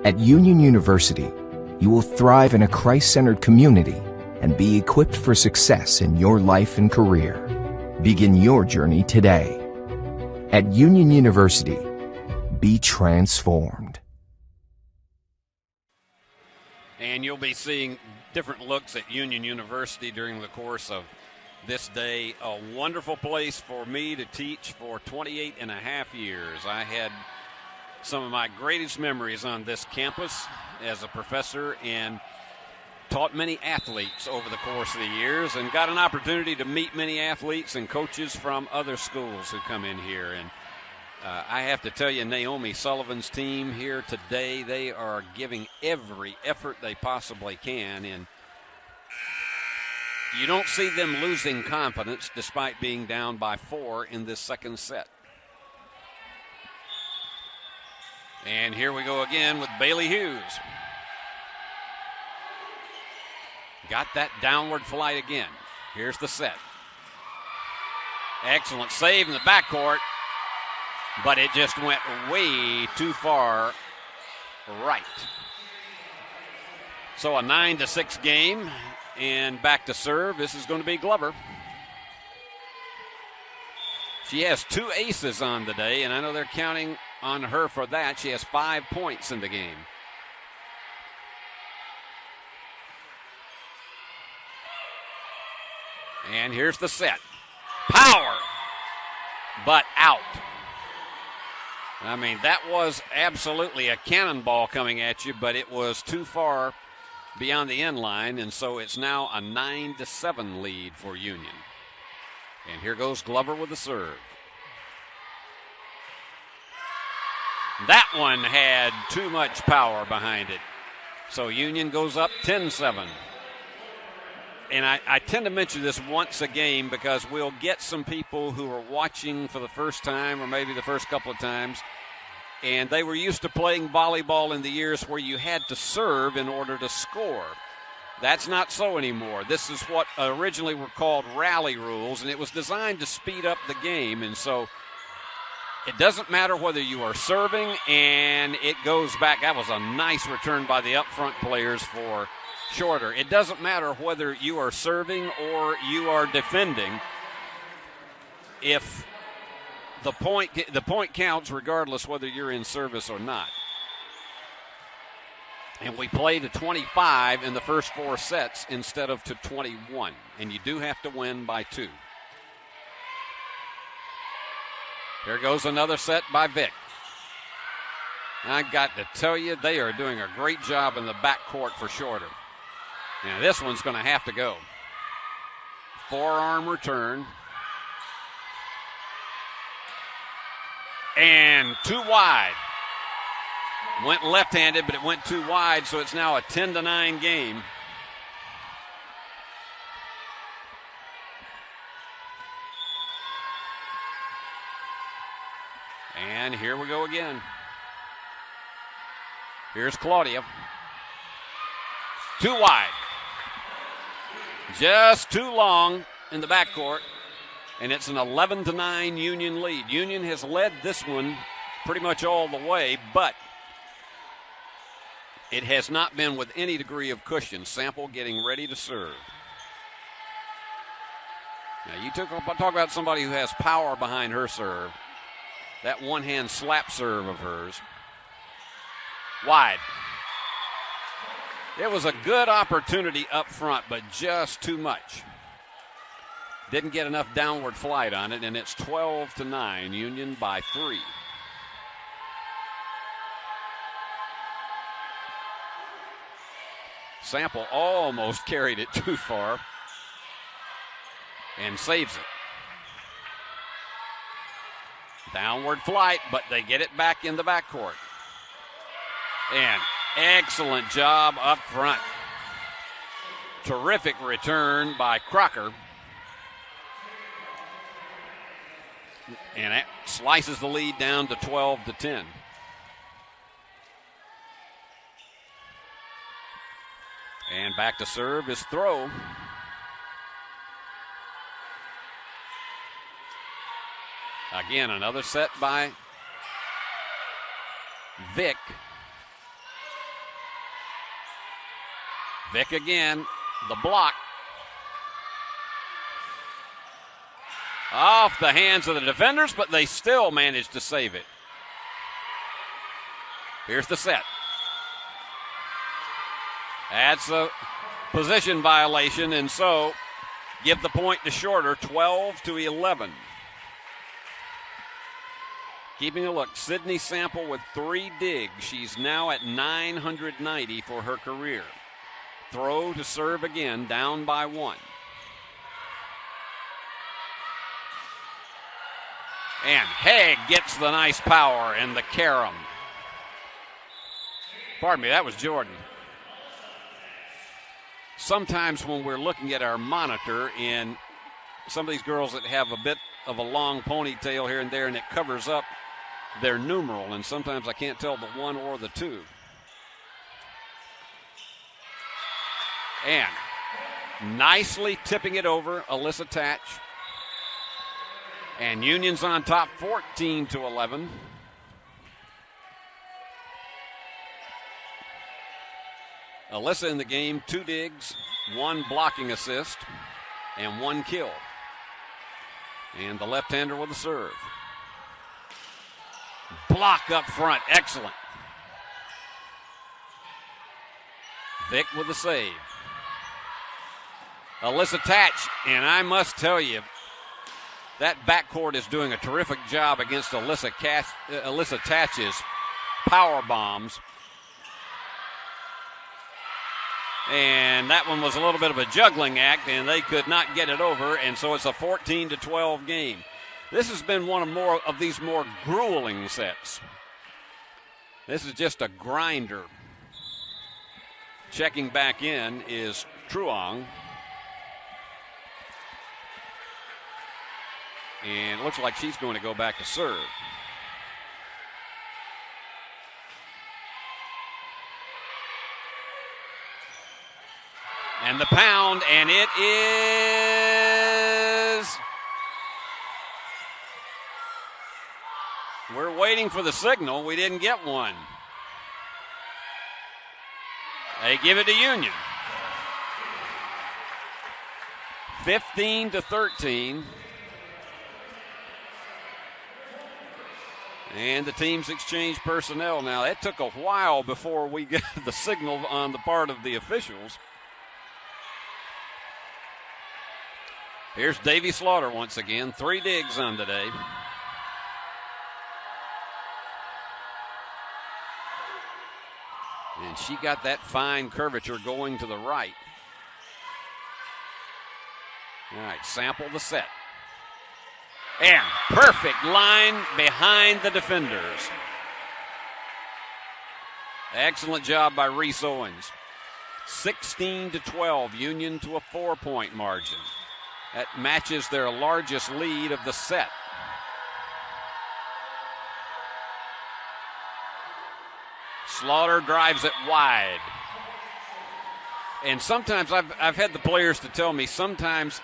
E: At Union University, you will thrive in a Christ-centered community and be equipped for success in your life and career. Begin your journey today. At Union University, be transformed.
D: And you'll be seeing different looks at Union University during the course of this day. A wonderful place for me to teach for 28 and a half years. I had some of my greatest memories on this campus as a professor and taught many athletes over the course of the years and got an opportunity to meet many athletes and coaches from other schools who come in here. And I have to tell you, Naomi Sullivan's team here today, they are giving every effort they possibly can. And you don't see them losing confidence despite being down by 4 in this second set. And here we go again with Bailey Hughes. Got that downward flight again. Here's the set. Excellent save in the backcourt, but it just went way too far right. So a 9-6 game, and back to serve. This is going to be Glover. She has 2 aces on the day, and I know they're counting on her for that. She has 5 points in the game. And here's the set. Power, but out. I mean, that was absolutely a cannonball coming at you, but it was too far beyond the end line, and so it's now a 9-7 lead for Union. And here goes Glover with the serve. That one had too much power behind it. So Union goes up 10-7. And I tend to mention this once a game because we'll get some people who are watching for the first time or maybe the first couple of times, and they were used to playing volleyball in the years where you had to serve in order to score. That's not so anymore. This is what originally were called rally rules, and it was designed to speed up the game. And so it doesn't matter whether you are serving, and it goes back. That was a nice return by the up front players for Shorter. It doesn't matter whether you are serving or you are defending. If the point counts regardless whether you're in service or not. And we play to 25 in the first 4 sets instead of to 21. And you do have to win by 2. Here goes another set by Vick. I got to tell you, they are doing a great job in the backcourt for Shorter. Now this one's going to have to go. Forearm return. And too wide. Went left-handed, but it went too wide, so it's now a 10-9 game. And here we go again. Here's Claudia. Too wide. Just too long in the backcourt. And it's an 11-9 Union lead. Union has led this one pretty much all the way, but it has not been with any degree of cushion. Sample getting ready to serve. Now, you talk about somebody who has power behind her serve. That one-hand slap serve of hers. Wide. It was a good opportunity up front, but just too much. Didn't get enough downward flight on it, and it's 12-9, Union by 3. Sample almost carried it too far and saves it. Downward flight, but they get it back in the backcourt. And excellent job up front. Terrific return by Crocker. And it slices the lead down to 12-10. And back to serve is Throw. Again, another set by Vick. Vick again, the block. Off the hands of the defenders, but they still managed to save it. Here's the set. That's a position violation, and so give the point to Shorter, 12-11. Keeping a look, Sydney Sample with 3 digs. She's now at 990 for her career. Throw to serve again, down by 1. And Haig gets the nice power and the carom. Pardon me, that was Jordan. Sometimes when we're looking at our monitor, and some of these girls that have a bit of a long ponytail here and there, and it covers up their numeral, and sometimes I can't tell the 1 or the 2. And nicely tipping it over, Alyssa Tatch. And Union's on top, 14-11. Alyssa in the game, 2 digs, 1 blocking assist, and 1 kill. And the left-hander with the serve. Block up front, excellent. Vick with the save. Alyssa Tatch, and I must tell you, that backcourt is doing a terrific job against Alyssa Tatch's power bombs. And that one was a little bit of a juggling act, and they could not get it over, and so it's a 14-12 game. This has been one of these more grueling sets. This is just a grinder. Checking back in is Truong. And it looks like she's going to go back to serve. And the pound, and it is... We're waiting for the signal. We didn't get one. They give it to Union. 15-13. And the teams exchange personnel now. It took a while before we got the signal on the part of the officials. Here's Davy Slaughter once again. 3 digs on today. And she got that fine curvature going to the right. All right, Sample the set. And perfect line behind the defenders. Excellent job by Reese Owens. 16-12, Union to a 4-point margin. That matches their largest lead of the set. Slaughter drives it wide. And sometimes I've had the players to tell me sometimes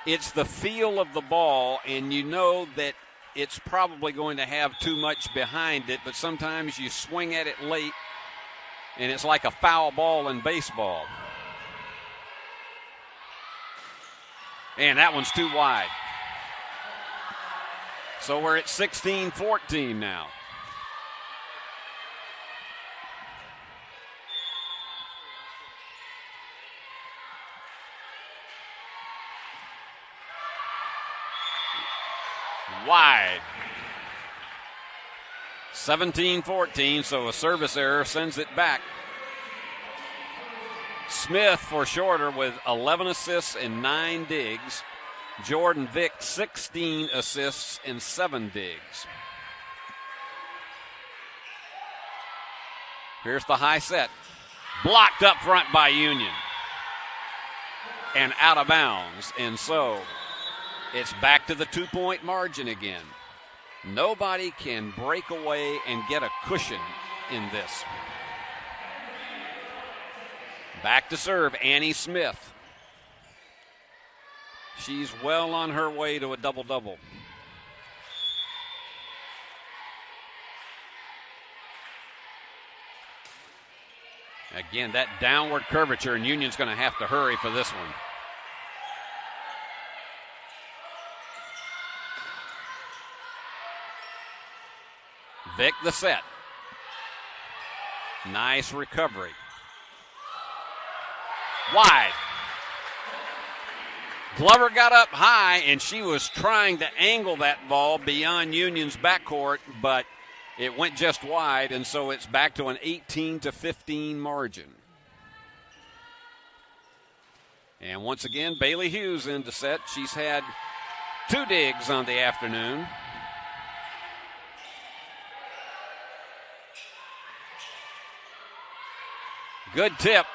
D: it's the feel of the ball, and you know that it's probably going to have too much behind it, but sometimes you swing at it late, and it's like a foul ball in baseball. And that one's too wide. So we're at 16-14 now. Wide. 17-14, so a service error sends it back. Smith for Shorter with 11 assists and 9 digs. Jordan Vick, 16 assists and 7 digs. Here's the high set. Blocked up front by Union. And out of bounds. And so it's back to the 2-point margin again. Nobody can break away and get a cushion in this. Back to serve, Annie Smith. She's well on her way to a double-double. Again, that downward curvature, and Union's going to have to hurry for this one. Vick the set. Nice recovery. Wide. Glover got up high, and she was trying to angle that ball beyond Union's backcourt, but it went just wide, and so it's back to an 18-15 margin. And once again, Bailey Hughes into set. She's had 2 digs on the afternoon. Good tip.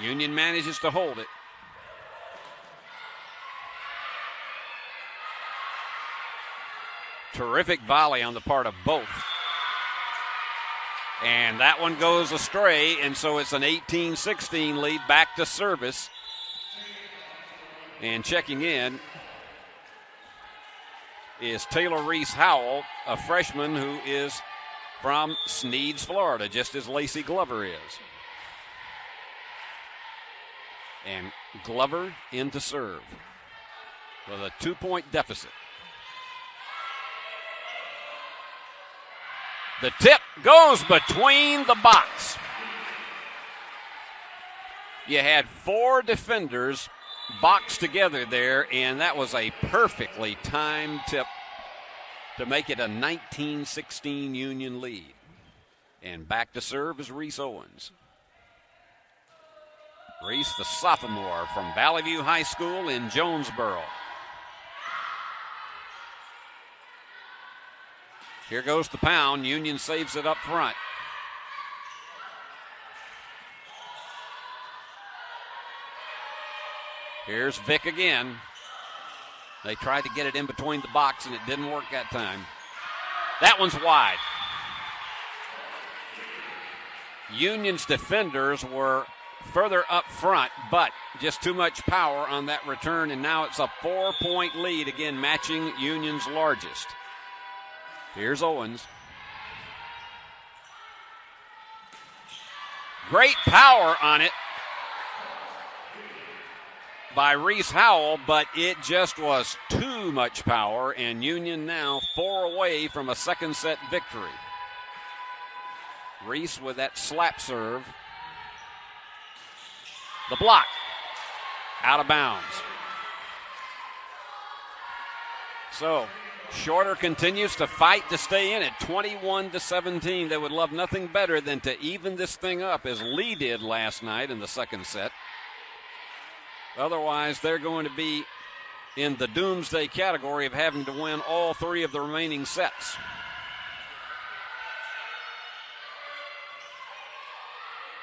D: Union manages to hold it. Terrific volley on the part of both. And that one goes astray, and so it's an 18-16 lead, back to service. And checking in is Taylor Reese Howell, a freshman who is from Sneads, Florida, just as Lacey Glover is. And Glover in to serve with a 2-point deficit. The tip goes between the box. You had 4 defenders boxed together there, and that was a perfectly timed tip to make it a 19-16 Union lead. And back to serve is Reese Owens. Reese, the sophomore from Valley View High School in Jonesboro. Here goes the pound. Union saves it up front. Here's Vick again. They tried to get it in between the box, and it didn't work that time. That one's wide. Union's defenders were further up front, but just too much power on that return, and now it's a 4-point lead, again matching Union's largest. Here's Owens. Great power on it by Reese Howell, but it just was too much power, and Union now 4 away from a second set victory. Reese with that slap serve. The block. Out of bounds. So Shorter continues to fight to stay in it, 21-17. They would love nothing better than to even this thing up as Lee did last night in the second set. Otherwise, they're going to be in the doomsday category of having to win all 3 of the remaining sets.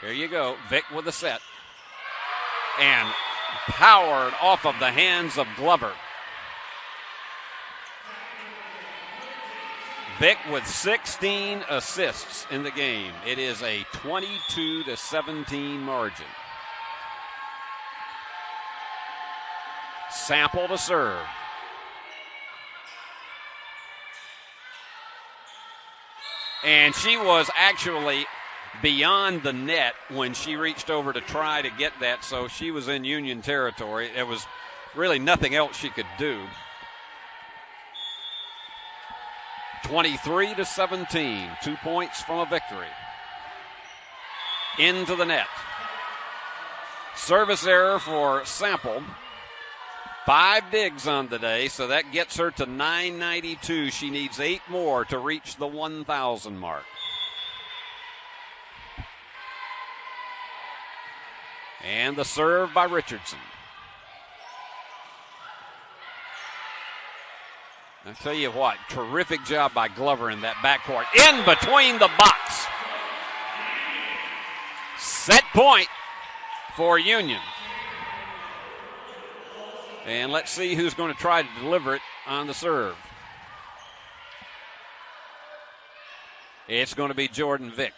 D: Here you go, Vick with a set. And powered off of the hands of Glover. Vick with 16 assists in the game. It is a 22-17 margin. Sample to serve. And she was actually beyond the net when she reached over to try to get that, so she was in Union territory. There was really nothing else she could do. 23-17, 2 points from a victory. Into the net. Service error for Sample. 5 digs on the day, so that gets her to 992. She needs 8 more to reach the 1,000 mark. And the serve by Richardson. I tell you what, terrific job by Glover in that backcourt. In between the box. Set point for Union. And let's see who's going to try to deliver it on the serve. It's going to be Jordan Vick.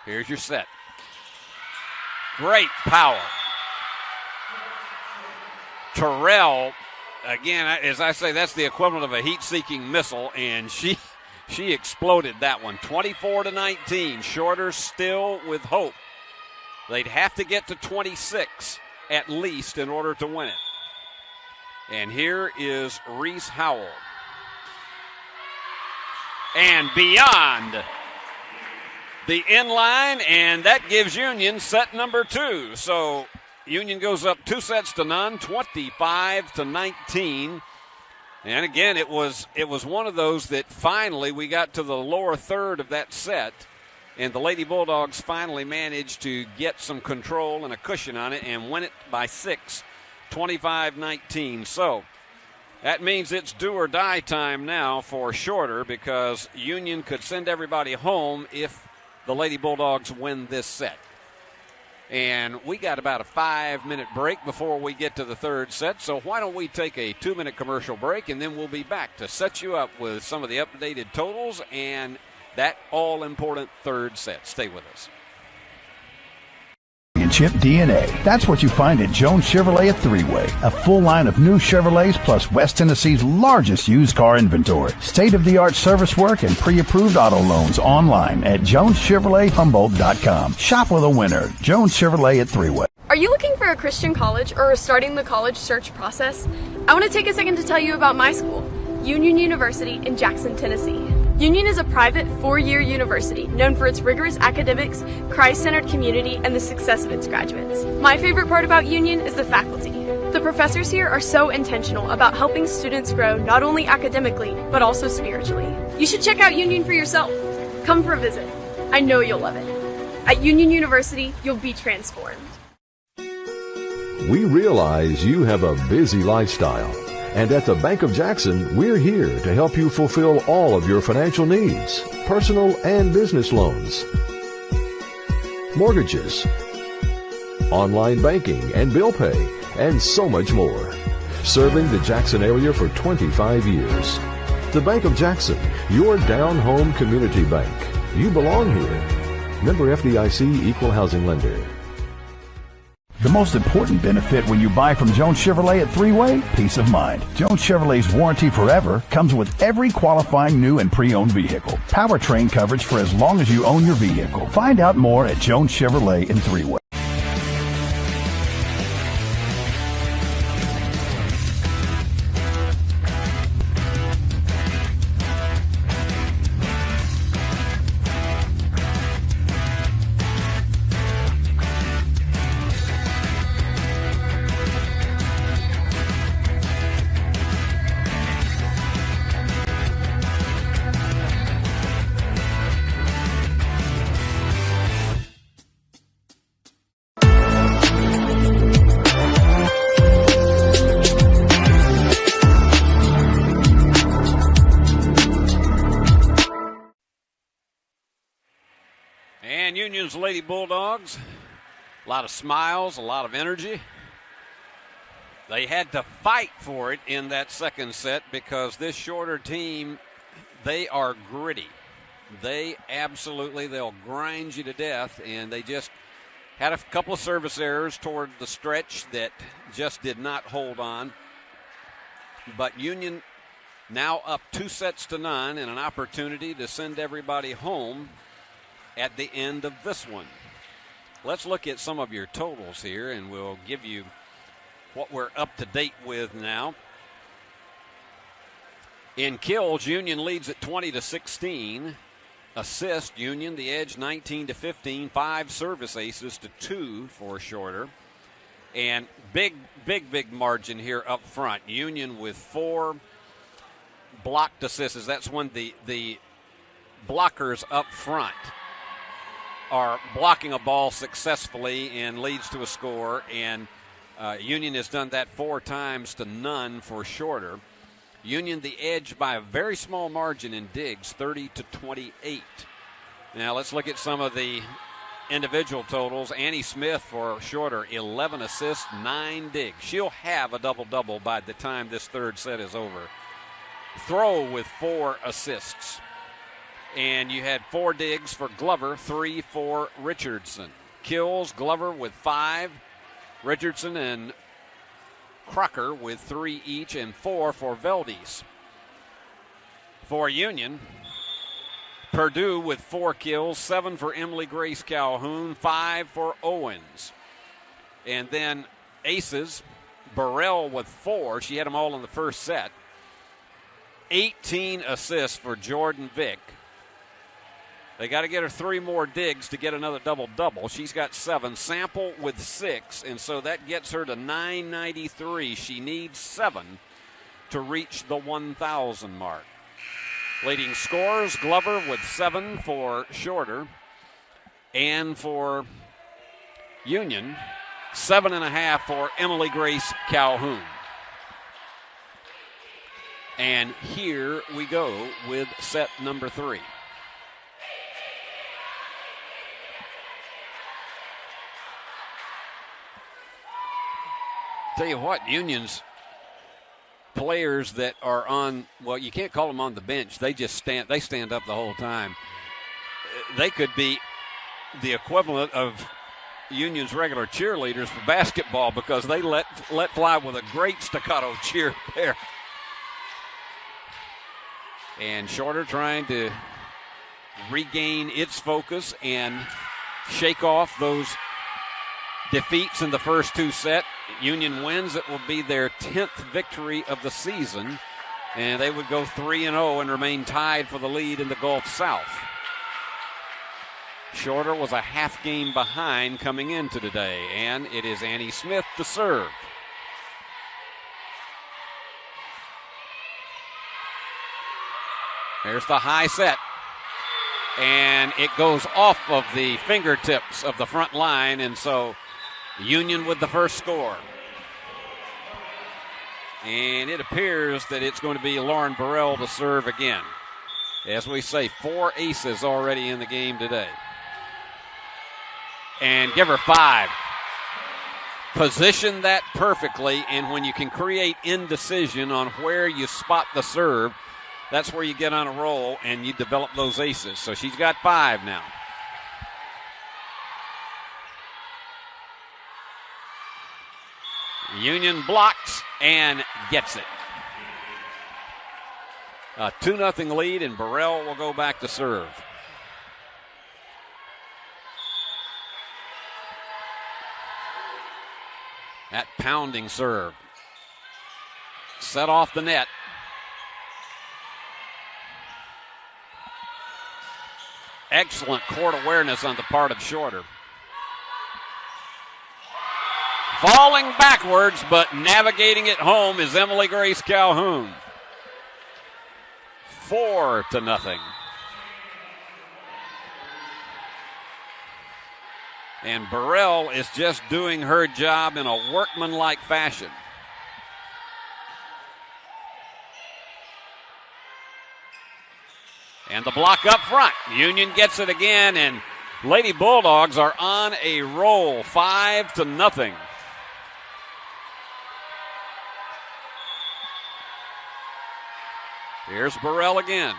D: Here's your set. Great power. Terrell, again, as I say, that's the equivalent of a heat-seeking missile, and she exploded that one. 24-19. Shorter still with hope. They'd have to get to 26 at least in order to win it. And here is Reese Howell. And beyond the inline, and that gives Union set number 2. So Union goes up 2-0, 25-19. And again, it was one of those that finally we got to the lower third of that set, and the Lady Bulldogs finally managed to get some control and a cushion on it and win it by 6, 25-19. So that means it's do or die time now for Shorter, because Union could send everybody home if the Lady Bulldogs win this set. And we got about a 5-minute break before we get to the third set, so why don't we take a 2-minute commercial break, and then we'll be back to set you up with some of the updated totals and that all-important third set. Stay with us.
A: Chip DNA. That's what you find at Jones Chevrolet at Three-Way. A full line of new Chevrolets plus West Tennessee's largest used car inventory. State-of-the-art service work and pre-approved auto loans online at JonesChevroletHumboldt.com. Shop with a winner. Jones Chevrolet at Three-Way.
B: Are you looking for a Christian college or starting the college search process? I want to take a second to tell you about my school, Union University in Jackson, Tennessee. Union is a private 4-year university known for its rigorous academics, Christ-centered community, and the success of its graduates. My favorite part about Union is the faculty. The professors here are so intentional about helping students grow not only academically, but also spiritually. You should check out Union for yourself. Come for a visit. I know you'll love it. At Union University, you'll be transformed.
C: We realize you have a busy lifestyle. And at the Bank of Jackson, we're here to help you fulfill all of your financial needs, personal and business loans, mortgages, online banking and bill pay, and so much more. Serving the Jackson area for 25 years. The Bank of Jackson, your down-home community bank. You belong here. Member FDIC, Equal Housing Lender.
A: The most important benefit when you buy from Jones Chevrolet at Three-Way? Peace of mind. Jones Chevrolet's Warranty Forever comes with every qualifying new and pre-owned vehicle. Powertrain coverage for as long as you own your vehicle. Find out more at Jones Chevrolet in Three-Way.
D: Union's Lady Bulldogs, a lot of smiles, a lot of energy. They had to fight for it in that second set because this Shorter team, they are gritty. They'll grind you to death, and they just had a couple of service errors toward the stretch that just did not hold on. But Union now up 2-0 and an opportunity to send everybody home at the end of this one. Let's look at some of your totals here, and we'll give you what we're up to date with now. In kills, Union leads at 20-16. Assist, Union the edge 19-15. 5 service aces to 2 for Shorter. And big margin here up front. Union with 4 blocked assists. That's when the blockers up front are blocking a ball successfully and leads to a score. And Union has done that 4 times to none for Shorter. Union the edge by a very small margin in digs, 30-28. Now let's look at some of the individual totals. Annie Smith for Shorter, 11 assists, 9 digs. She'll have a double-double by the time this third set is over. Throw with 4 assists. And you had 4 digs for Glover, 3 for Richardson. Kills, Glover with 5. Richardson and Crocker with 3 each, and 4 for Veldis. For Union, Purdue with 4 kills, 7 for Emily Grace Calhoun, 5 for Owens. And then aces, Burrell with 4. She had them all in the first set. 18 assists for Jordan Vick. They got to get her 3 more digs to get another double-double. She's got 7. Sample with 6, and so that gets her to 993. She needs 7 to reach the 1,000 mark. Leading scorers, Glover with 7 for Shorter, and for Union, 7.5 for Emily Grace Calhoun. And here we go with set number 3. Tell you what, Union's players that are on, well, you can't call them on the bench. They just stand up the whole time. They could be the equivalent of Union's regular cheerleaders for basketball because they let fly with a great staccato cheer there. And Shorter trying to regain its focus and shake off those defeats in the first 2 sets. Union wins. It will be their 10th victory of the season, and they would go 3-0 and remain tied for the lead in the Gulf South. Shorter was a half game behind coming into today, and it is Annie Smith to serve. There's the high set, and it goes off of the fingertips of the front line, and so Union with the first score. And it appears that it's going to be Lauren Burrell to serve again. As we say, 4 aces already in the game today. And give her 5. Position that perfectly, and when you can create indecision on where you spot the serve, that's where you get on a roll and you develop those aces. So she's got 5 now. Union blocks and gets it. A 2-0 lead, and Burrell will go back to serve. That pounding serve. Set off the net. Excellent court awareness on the part of Shorter. Falling backwards, but navigating it home is Emily Grace Calhoun. 4-0. And Burrell is just doing her job in a workmanlike fashion. And the block up front. Union gets it again, and Lady Bulldogs are on a roll, 5-0. Here's Burrell again.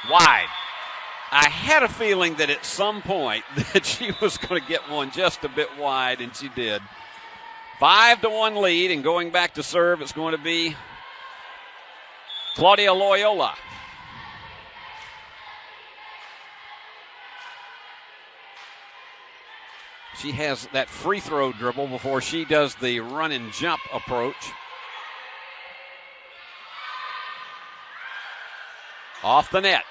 D: Wide. I had a feeling that at some point that she was going to get one just a bit wide, and she did. 5-1 lead, and going back to serve, it's going to be Claudia Loyola. She has that free throw dribble before she does the run and jump approach. Off the net.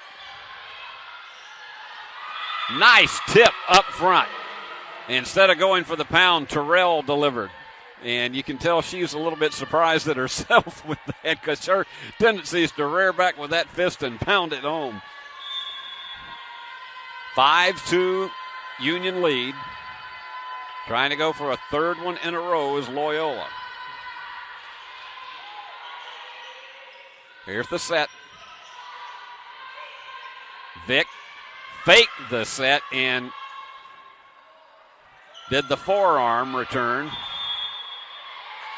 D: Nice tip up front. Instead of going for the pound, Terrell delivered. And you can tell she's a little bit surprised at herself with that, because her tendency is to rear back with that fist and pound it home. 5-2 Union lead. Trying to go for a third one in a row is Loyola. Here's the set. Vick faked the set and did the forearm return.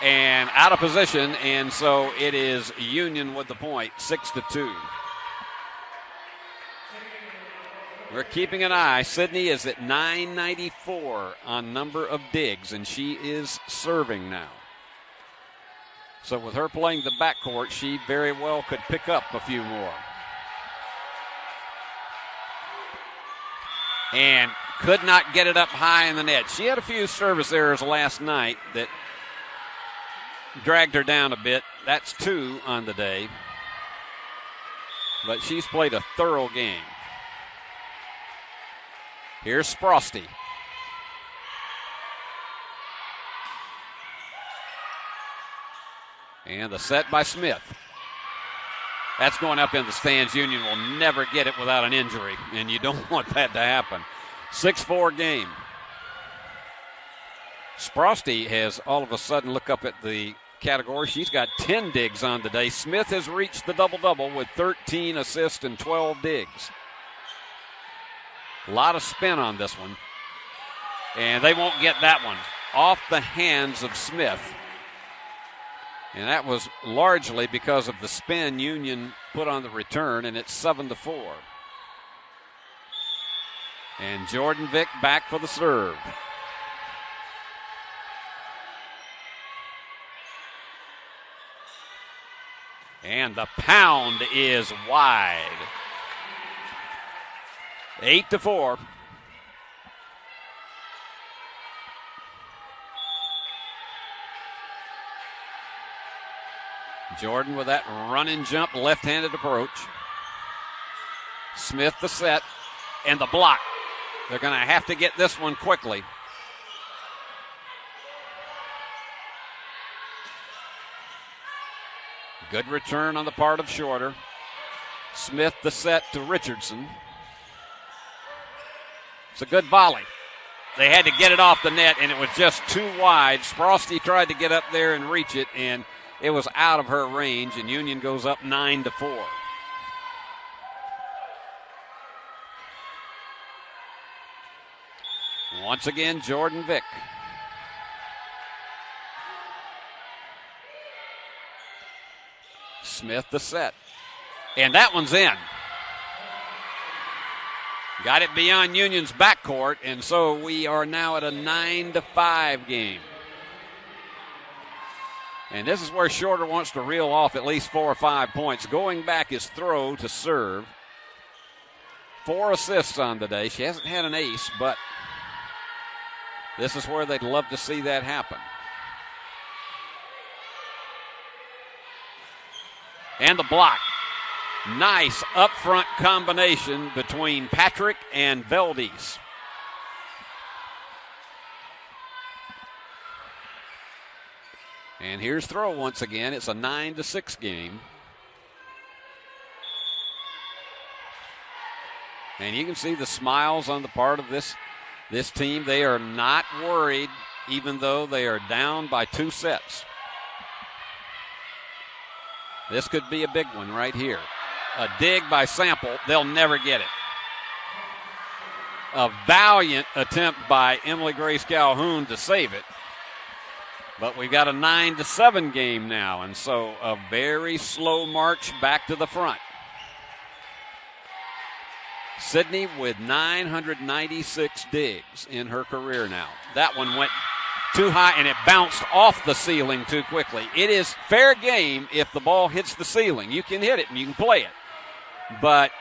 D: And out of position, and so it is Union with the point, 6-2. We're keeping an eye. Sydney is at 994 on number of digs, and she is serving now. So with her playing the backcourt, she very well could pick up a few more. And could not get it up high in the net. She had a few service errors last night that dragged her down a bit. That's 2 on the day. But she's played a thorough game. Here's Sprosty. And the set by Smith. That's going up in the stands. Union will never get it without an injury, and you don't want that to happen. 6-4 game. Sprosty has all of a sudden look up at the category. She's got 10 digs on the day. Smith has reached the double-double with 13 assists and 12 digs. A lot of spin on this one. And they won't get that one off the hands of Smith. And that was largely because of the spin Union put on the return, and it's 7-4. And Jordan Vick back for the serve. And the pound is wide. 8-4. Jordan with that run and jump, left-handed approach. Smith the set and the block. They're going to have to get this one quickly. Good return on the part of Shorter. Smith the set to Richardson. It's a good volley. They had to get it off the net, and it was just too wide. Sprosty tried to get up there and reach it, and it was out of her range, and Union goes up 9-4. Once again, Jordan Vick. Smith the set. And that one's in. Got it beyond Union's backcourt, and so we are now at a 9-5 game. And this is where Shorter wants to reel off at least 4 or 5 points. Going back is throw to serve. 4 assists on the day. She hasn't had an ace, but this is where they'd love to see that happen. And the block. Nice up-front combination between Patrick and Veldis. And here's throw once again. It's a 9-6 game. And you can see the smiles on the part of this team. They are not worried, even though they are down by 2 sets. This could be a big one right here. A dig by Sample. They'll never get it. A valiant attempt by Emily Grace Calhoun to save it. But we've got a 9-7 game now, and so a very slow march back to the front. Sydney with 996 digs in her career now. That one went too high, and it bounced off the ceiling too quickly. It is fair game if the ball hits the ceiling. You can hit it and you can play it. But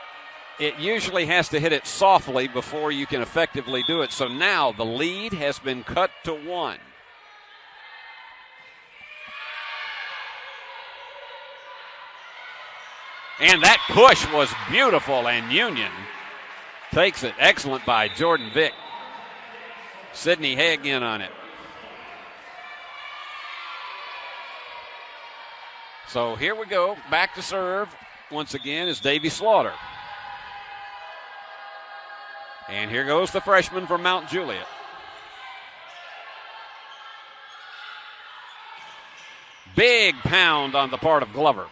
D: it usually has to hit it softly before you can effectively do it. So now the lead has been cut to 1. And that push was beautiful, and Union takes it. Excellent by Jordan Vick. Sydney Haig in on it. So here we go. Back to serve once again is Davy Slaughter. And here goes the freshman from Mount Juliet. Big pound on the part of Glover.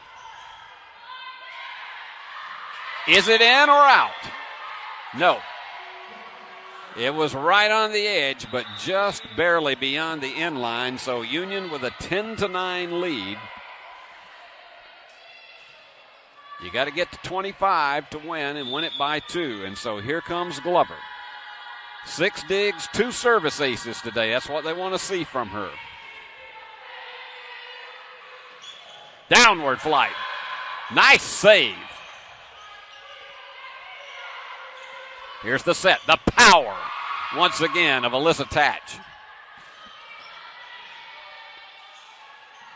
D: Is it in or out? No. It was right on the edge, but just barely beyond the end line. So Union with a 10-9 lead. You got to get to 25 to win and win it by 2. And so here comes Glover. 6 digs, 2 service aces today. That's what they want to see from her. Downward flight. Nice save. Here's the set. The power, once again, of Alyssa Tatch.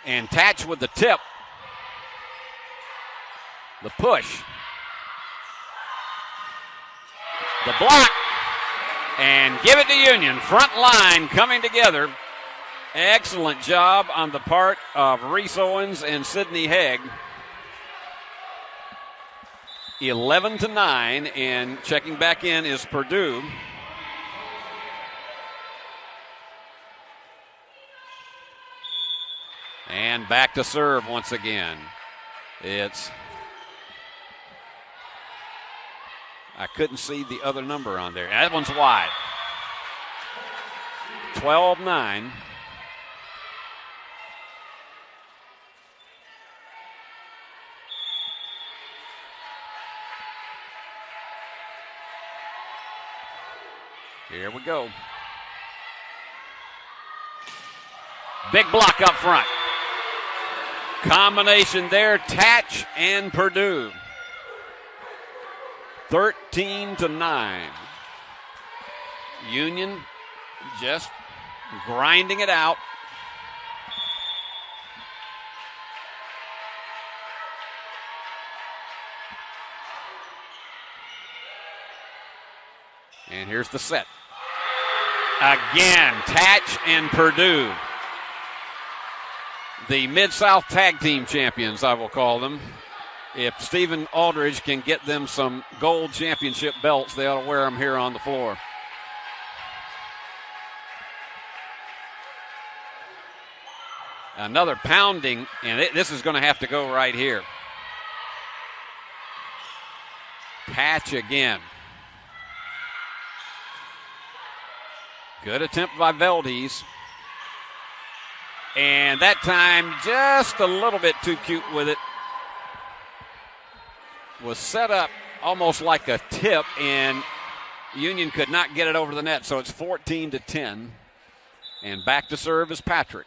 D: And Tatch with the tip. The push. The block. And give it to Union. Front line coming together. Excellent job on the part of Reese Owens and Sydney Haig. 11-9, and checking back in is Purdue. And back to serve once again. I couldn't see the other number on there. That one's wide. 12-9. Here we go. Big block up front. Combination there, Tatch and Purdue. 13-9. Union just grinding it out. And here's the set. Again, Tatch and Purdue. The Mid-South Tag Team Champions, I will call them. If Stephen Aldridge can get them some gold championship belts, they ought to wear them here on the floor. Another pounding, and this is going to have to go right here. Tatch again. Good attempt by Valdez. And that time, just a little bit too cute with it. Was set up almost like a tip, and Union could not get it over the net, so it's 14-10. And back to serve is Patrick.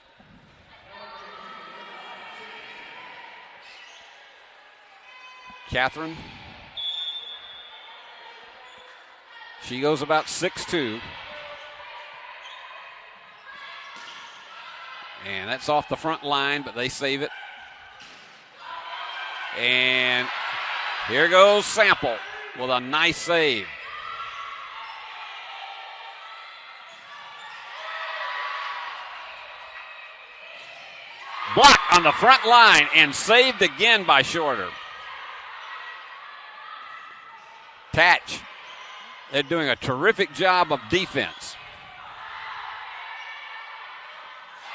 D: Catherine. She goes about 6'2". And that's off the front line, but they save it. And here goes Sample with a nice save. Block on the front line and saved again by Shorter. Tatch, they're doing a terrific job of defense.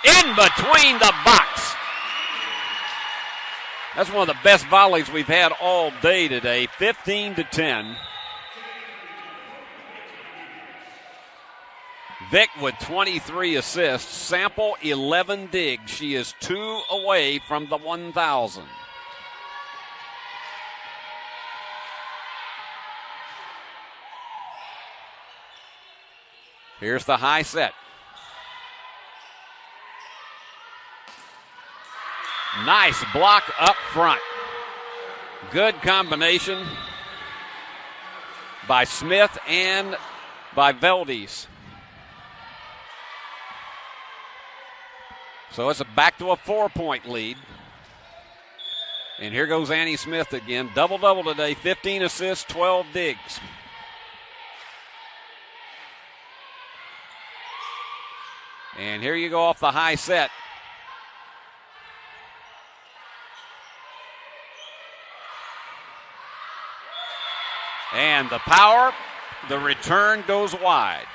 D: In between the box. That's one of the best volleys we've had all day today. 15-10. Vick with 23 assists. Sample 11 digs. She is 2 away from the 1,000. Here's the high set. Nice block up front. Good combination by Smith and by Veldes. So it's back to a 4-point lead. And here goes Annie Smith again. Double-double today, 15 assists, 12 digs. And here you go off the high set. And the power, the return goes wide.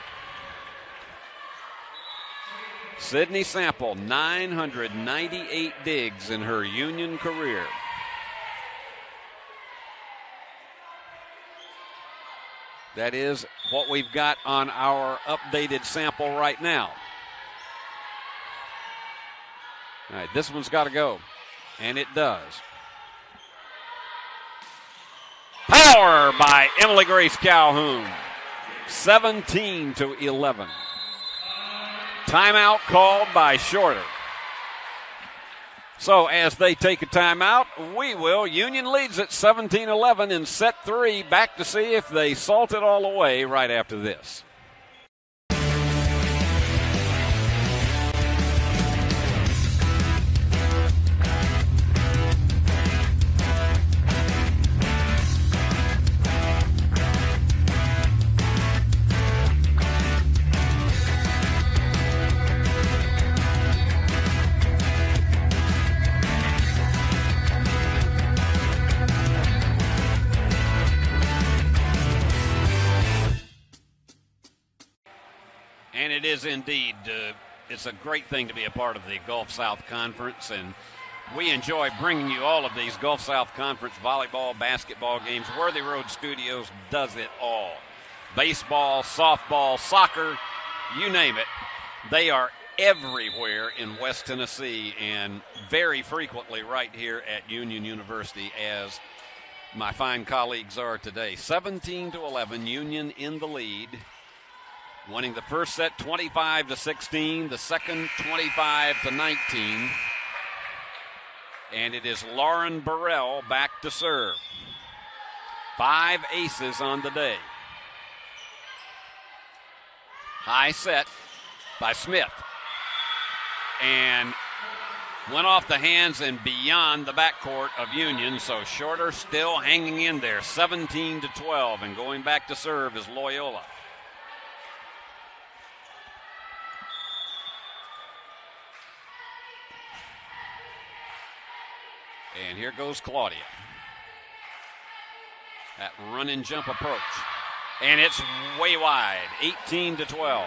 D: Sydney Sample, 998 digs in her Union career. That is what we've got on our updated sample right now. All right, this one's got to go, and it does. Power by Emily Grace Calhoun, 17-11. Timeout called by Shorter. So as they take a timeout, we will. Union leads at 17-11 in set 3. Back to see if they salt it all away right after this. And it is indeed, it's a great thing to be a part of the Gulf South Conference, and we enjoy bringing you all of these Gulf South Conference volleyball, basketball games. Worthy Road Studios does it all. Baseball, softball, soccer, you name it. They are everywhere in West Tennessee and very frequently right here at Union University, as my fine colleagues are today. 17-11, Union in the lead. Winning the first set 25-16, the second 25-19. And it is Lauren Burrell back to serve. 5 aces on the day. High set by Smith. And went off the hands and beyond the backcourt of Union, so Shorter still hanging in there, 17-12, and going back to serve is Loyola. And here goes Claudia. That run and jump approach. And it's way wide, 18-12.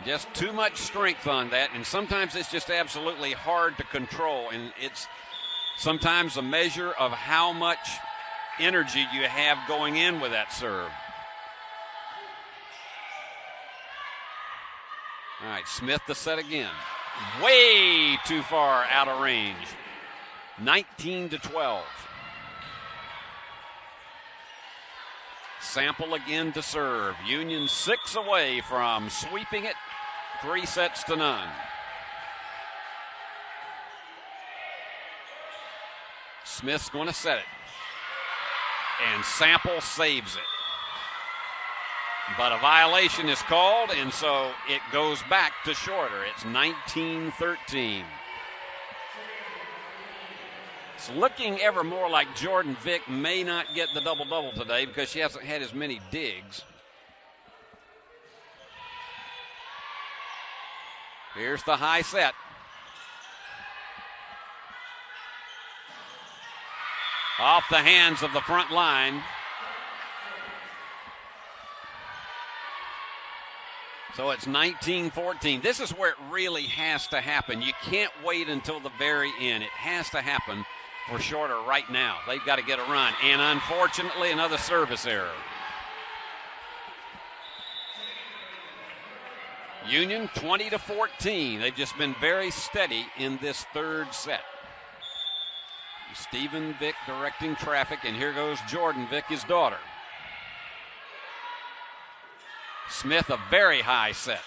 D: Just too much strength on that, and sometimes it's just absolutely hard to control, and it's sometimes a measure of how much energy you have going in with that serve. All right, Smith the set again. Way too far out of range. 19-12. Sample again to serve. Union 6 away from sweeping it, 3-0. Smith's going to set it. And Sample saves it. But a violation is called, and so it goes back to Shorter. It's 19-13. It's looking ever more like Jordan Vick may not get the double-double today because she hasn't had as many digs. Here's the high set. Off the hands of the front line. So it's 19-14. This is where it really has to happen. You can't wait until the very end. It has to happen for Shorter right now. They've got to get a run. And unfortunately, another service error. Union 20-14. They've just been very steady in this third set. Stephen Vick directing traffic, and here goes Jordan Vick, his daughter. Smith, a very high set.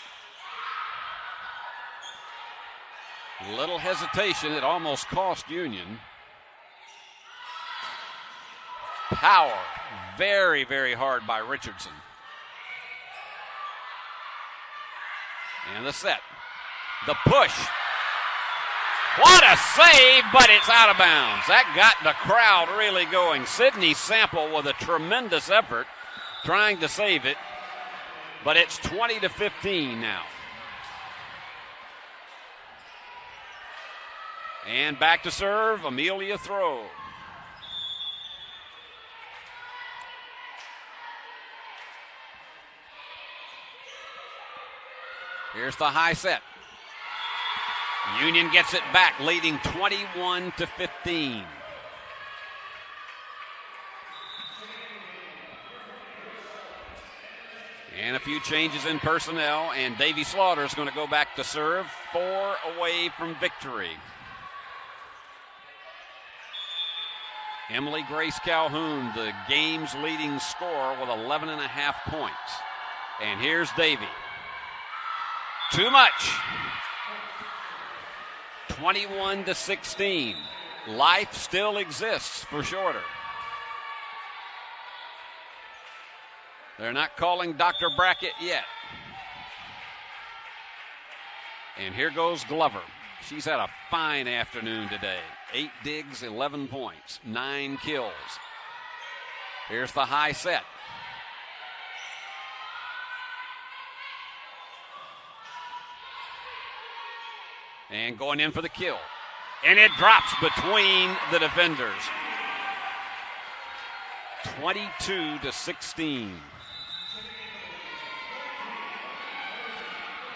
D: Little hesitation. It almost cost Union. Power. Very, very hard by Richardson. And the set. The push. What a save, but it's out of bounds. That got the crowd really going. Sydney Sample with a tremendous effort trying to save it, but it's 20-15 now. And back to serve, Amelia Throw. Here's the high set. Union gets it back, leading 21-15. And a few changes in personnel, and Davy Slaughter is going to go back to serve, 4 away from victory. Emily Grace Calhoun, the game's leading scorer with 11.5 points. And here's Davy. Too much. 21-16. Life still exists for Shorter. They're not calling Dr. Brackett yet. And here goes Glover. She's had a fine afternoon today. 8 digs, 11 points, 9 kills. Here's the high set. And going in for the kill. And it drops between the defenders. 22-16.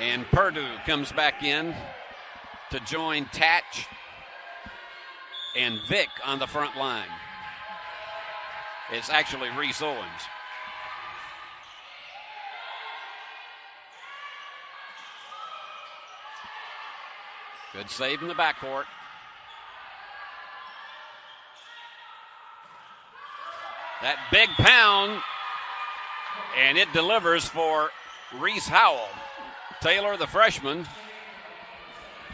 D: And Purdue comes back in to join Tatch and Vick on the front line. It's actually Reese Owens. Good save in the backcourt. That big pound, and it delivers for Reese Howell. Taylor, the freshman,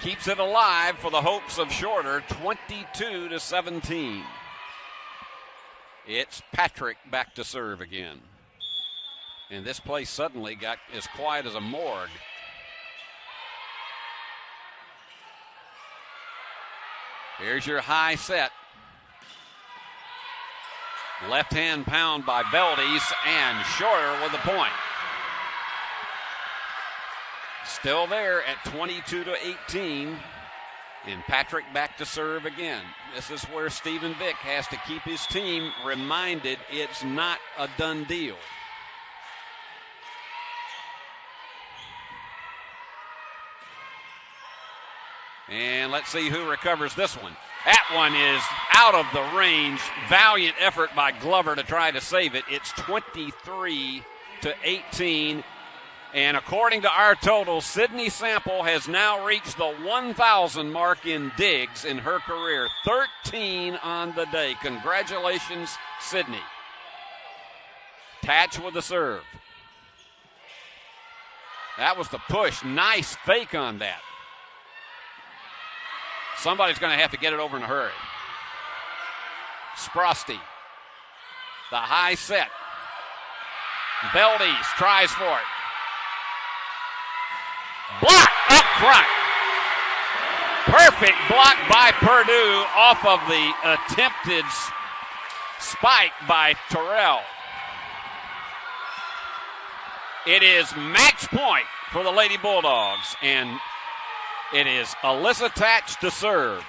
D: keeps it alive for the hopes of Shorter, 22-17. It's Patrick back to serve again. And this place suddenly got as quiet as a morgue. Here's your high set. Left-hand pound by Valdez, and Shorter with the point. Still there at 22-18. And Patrick back to serve again. This is where Stephen Vick has to keep his team reminded it's not a done deal. And let's see who recovers this one. That one is out of the range. Valiant effort by Glover to try to save it. It's 23-18. And according to our total, Sydney Sample has now reached the 1,000 mark in digs in her career. 13 on the day. Congratulations, Sydney. Tatch with the serve. That was the push. Nice fake on that. Somebody's going to have to get it over in a hurry. Sprosty. The high set. Valdez tries for it. Block up front. Perfect block by Purdue off of the attempted spike by Terrell. It is match point for the Lady Bulldogs, and it is Alyssa Tatch to serve.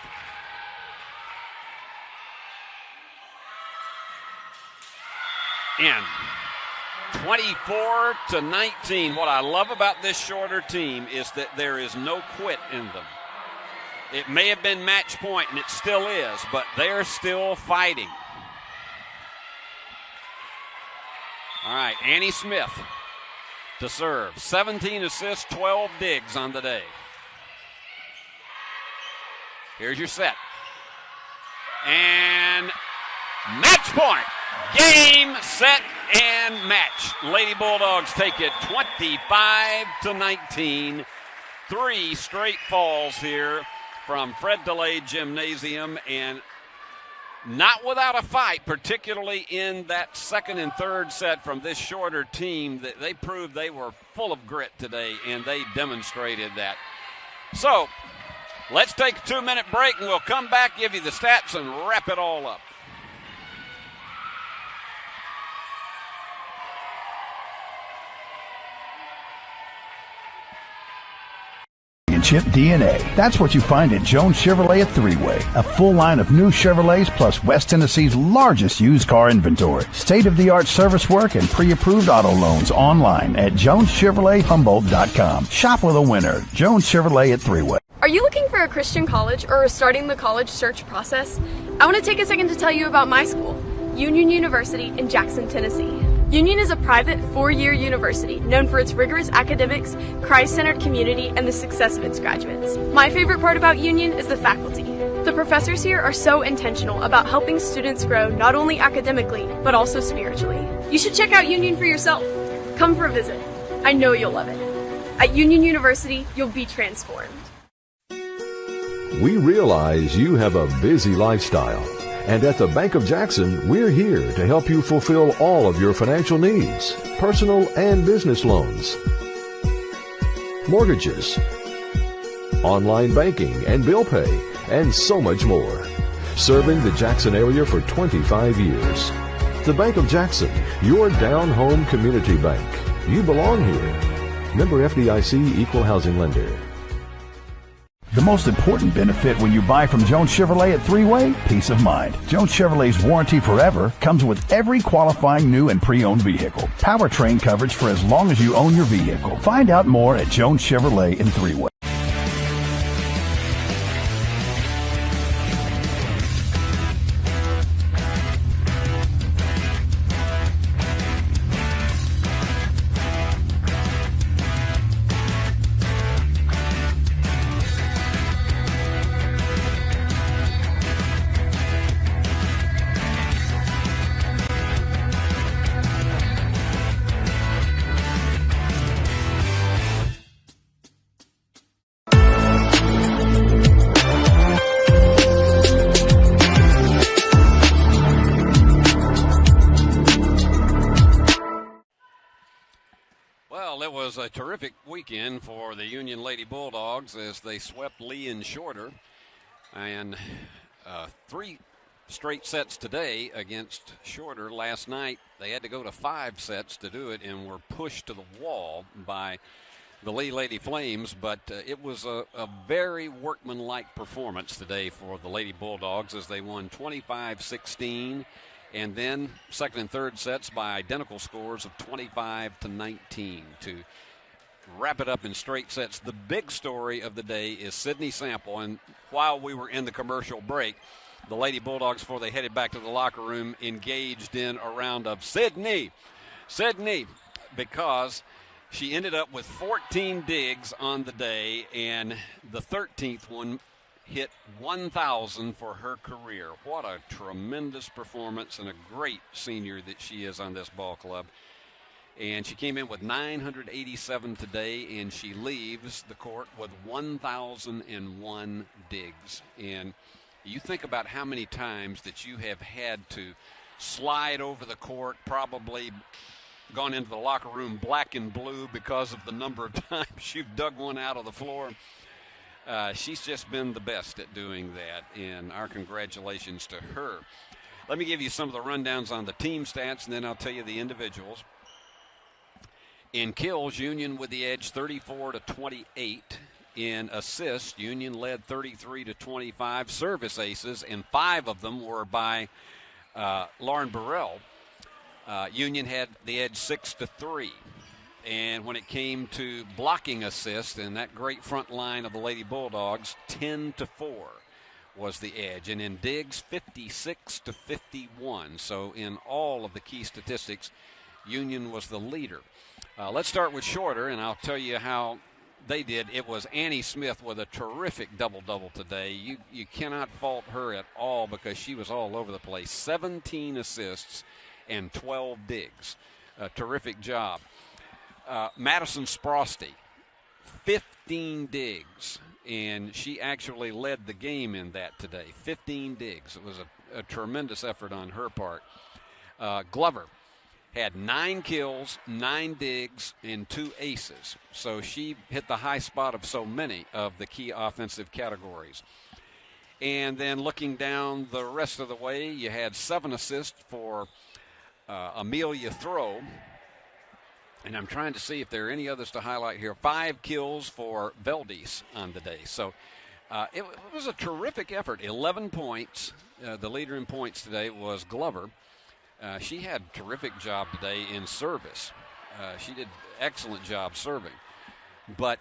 D: In 24-19. What I love about this Shorter team is that there is no quit in them. It may have been match point, and it still is, but they're still fighting. All right, Annie Smith to serve. 17 assists, 12 digs on the day. Here's your set. And match point. Game, set, and match. Lady Bulldogs take it 25-19. 3 straight falls here from Fred DeLay Gymnasium, and not without a fight, particularly in that second and third set from this shorter team. That they proved they were full of grit today, and they demonstrated that. So let's take a 2-minute break, and we'll come back, give you the stats, and wrap it all up.
A: Championship DNA. That's what you find at Jones Chevrolet at Three-Way. A full line of new Chevrolets plus West Tennessee's largest used car inventory. State-of-the-art service work and pre-approved auto loans online at JonesChevroletHumboldt.com. Shop with a winner. Jones Chevrolet at Three-Way.
B: Are you looking for a Christian college or are starting the college search process? I want to take a second to tell you about my school, Union University in Jackson, Tennessee. Union is a private 4-year university known for its rigorous academics, Christ-centered community, and the success of its graduates. My favorite part about Union is the faculty. The professors here are so intentional about helping students grow not only academically, but also spiritually. You should check out Union for yourself. Come for a visit. I know you'll love it. At Union University, you'll be transformed.
C: We realize you have a busy lifestyle. And at the Bank of Jackson, we're here to help you fulfill all of your financial needs, personal and business loans, mortgages, online banking and bill pay, and so much more. Serving the Jackson area for 25 years. The Bank of Jackson, your down-home community bank. You belong here. Member FDIC, Equal Housing Lender.
A: The most important benefit when you buy from Jones Chevrolet at Three-Way? Peace of mind. Jones Chevrolet's Warranty Forever comes with every qualifying new and pre-owned vehicle. Powertrain coverage for as long as you own your vehicle. Find out more at Jones Chevrolet in Three-Way.
D: Well, it was a terrific weekend for the Union Lady Bulldogs as they swept Lee and Shorter. And 3 straight sets today against Shorter. Last night they had to go to 5 sets to do it and were pushed to the wall by the Lee Lady Flames. But it was a very workmanlike performance today for the Lady Bulldogs as they won 25-16. And then second and third sets by identical scores of 25-19 to wrap it up in straight sets. The big story of the day is Sydney Sample. And while we were in the commercial break, the Lady Bulldogs, before they headed back to the locker room, engaged in a round of Sydney, because she ended up with 14 digs on the day, and the 13th one hit 1,000 for her career. What a tremendous performance and a great senior that she is on this ball club. And she came in with 987 today, and she leaves the court with 1,001 digs. And you think about how many times that you have had to slide over the court, probably gone into the locker room black and blue because of the number of times you've dug one out of the floor. She's just been the best at doing that, and our congratulations to her. Let me give you some of the rundowns on the team stats, and then I'll tell you the individuals. In kills, Union with the edge 34-28. In assists, Union led 33-25. Service aces, and 5 of them were by Lauren Burrell. Union had the edge 6-3. And when it came to blocking assists and that great front line of the Lady Bulldogs, 10-4 was the edge. And in digs, 56-51. So in all of the key statistics, Union was the leader. Let's start with Shorter, and I'll tell you how they did. It was Annie Smith with a terrific double-double today. You cannot fault her at all because she was all over the place. 17 assists and 12 digs. A terrific job. Madison Sprosty, 15 digs and she actually led the game in that today. 15 digs. It was a tremendous effort on her part. Glover had 9 kills, 9 digs, and 2 aces. So she hit the high spot of so many of the key offensive categories. And then looking down the rest of the way, you had 7 assists for Amelia Throw. And I'm trying to see if there are any others to highlight here. 5 kills for Veldis on the day. So it was a terrific effort. 11 points. The leader in points today was Glover. She had a terrific job today in service. She did an excellent job serving. But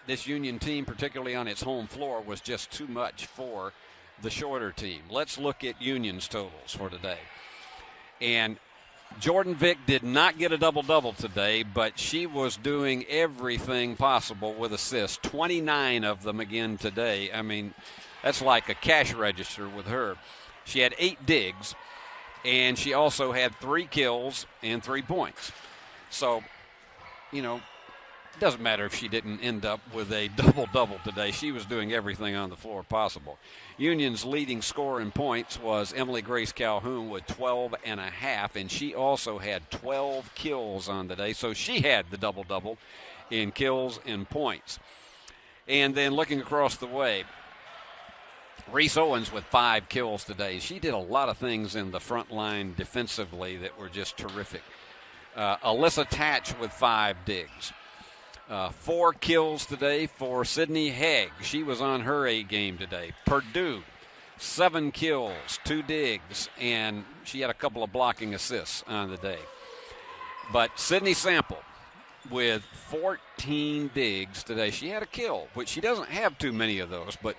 D: this Union team, particularly on its home floor, was just too much for the Shorter team. Let's look at Union's totals for today. And Jordan Vick did not get a double-double today, but she was doing everything possible with assists. 29 of them again today. I mean, that's like a cash register with her. She had 8 digs, and she also had 3 kills and 3 points. So, you know, it doesn't matter if she didn't end up with a double-double today. She was doing everything on the floor possible. Union's leading scorer in points was Emily Grace Calhoun with 12.5, and she also had 12 kills on the day. So she had the double-double in kills and points. And then looking across the way, Reese Owens with 5 kills today. She did a lot of things in the front line defensively that were just terrific. Alyssa Tatch with 5 digs. 4 kills today for Sydney Haig. She was on her A game today. Purdue, 7 kills, 2 digs, and she had a couple of blocking assists on the day. But Sydney Sample with 14 digs today. She had a kill, which she doesn't have too many of those, but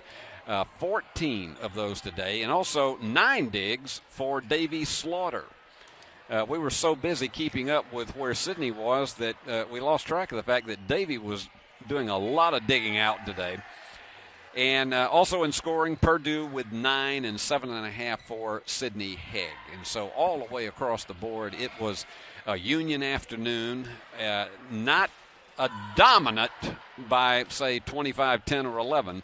D: 14 of those today, and also 9 digs for Davy Slaughter. We were so busy keeping up with where Sydney was that we lost track of the fact that Davy was doing a lot of digging out today. And also in scoring, Purdue with 9 and 7.5 for Sydney Haig. And so all the way across the board, it was a Union afternoon, not a dominant by, say, 25, 10, or 11.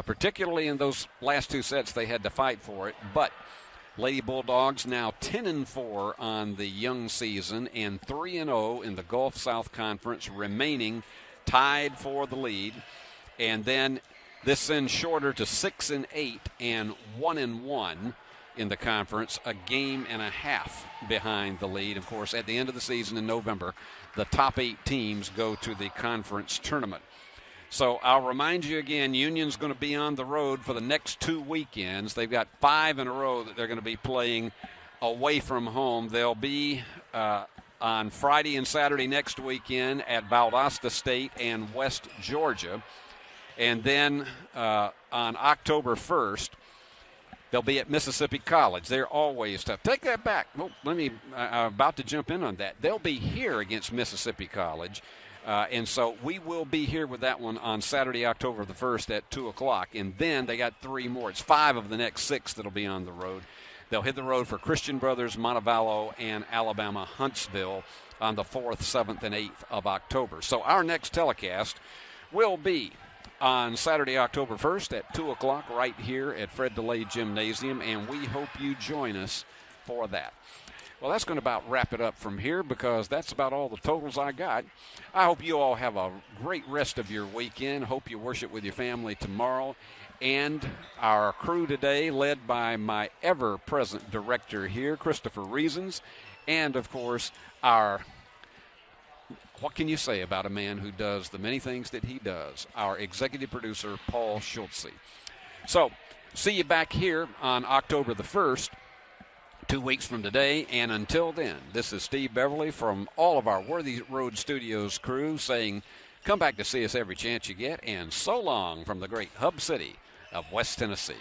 D: Particularly in those last 2 sets, they had to fight for it. But Lady Bulldogs now 10-4 on the young season and 3-0 in the Gulf South Conference, remaining tied for the lead. And then this sends Shorter to 6-8 and 1-1 in the conference, a game and a half behind the lead. Of course, at the end of the season in November, the top 8 teams go to the conference tournament. So I'll remind you again, Union's going to be on the road for the next 2 weekends. They've got 5 in a row that they're going to be playing away from home. They'll be on Friday and Saturday next weekend at Valdosta State and West Georgia. And then on October 1st, they'll be at Mississippi College. They're always tough. Take that back. Oh, I'm about to jump in on that. They'll be here against Mississippi College. And so we will be here with that one on Saturday, October the 1st at 2 o'clock. And then they got 3 more. It's 5 of the next 6 that will be on the road. They'll hit the road for Christian Brothers, Montevallo, and Alabama Huntsville on the 4th, 7th, and 8th of October. So our next telecast will be on Saturday, October 1st at 2 o'clock right here at Fred DeLay Gymnasium, and we hope you join us for that. Well, that's going to about wrap it up from here because that's about all the totals I got. I hope you all have a great rest of your weekend. Hope you worship with your family tomorrow. And our crew today, led by my ever-present director here, Christopher Reasons, and, of course, what can you say about a man who does the many things that he does, our executive producer, Paul Schultze. So, see you back here on October the 1st. 2 weeks from today, and until then, this is Steve Beverly from all of our Worthy Road Studios crew saying, come back to see us every chance you get, and so long from the great hub city of West Tennessee.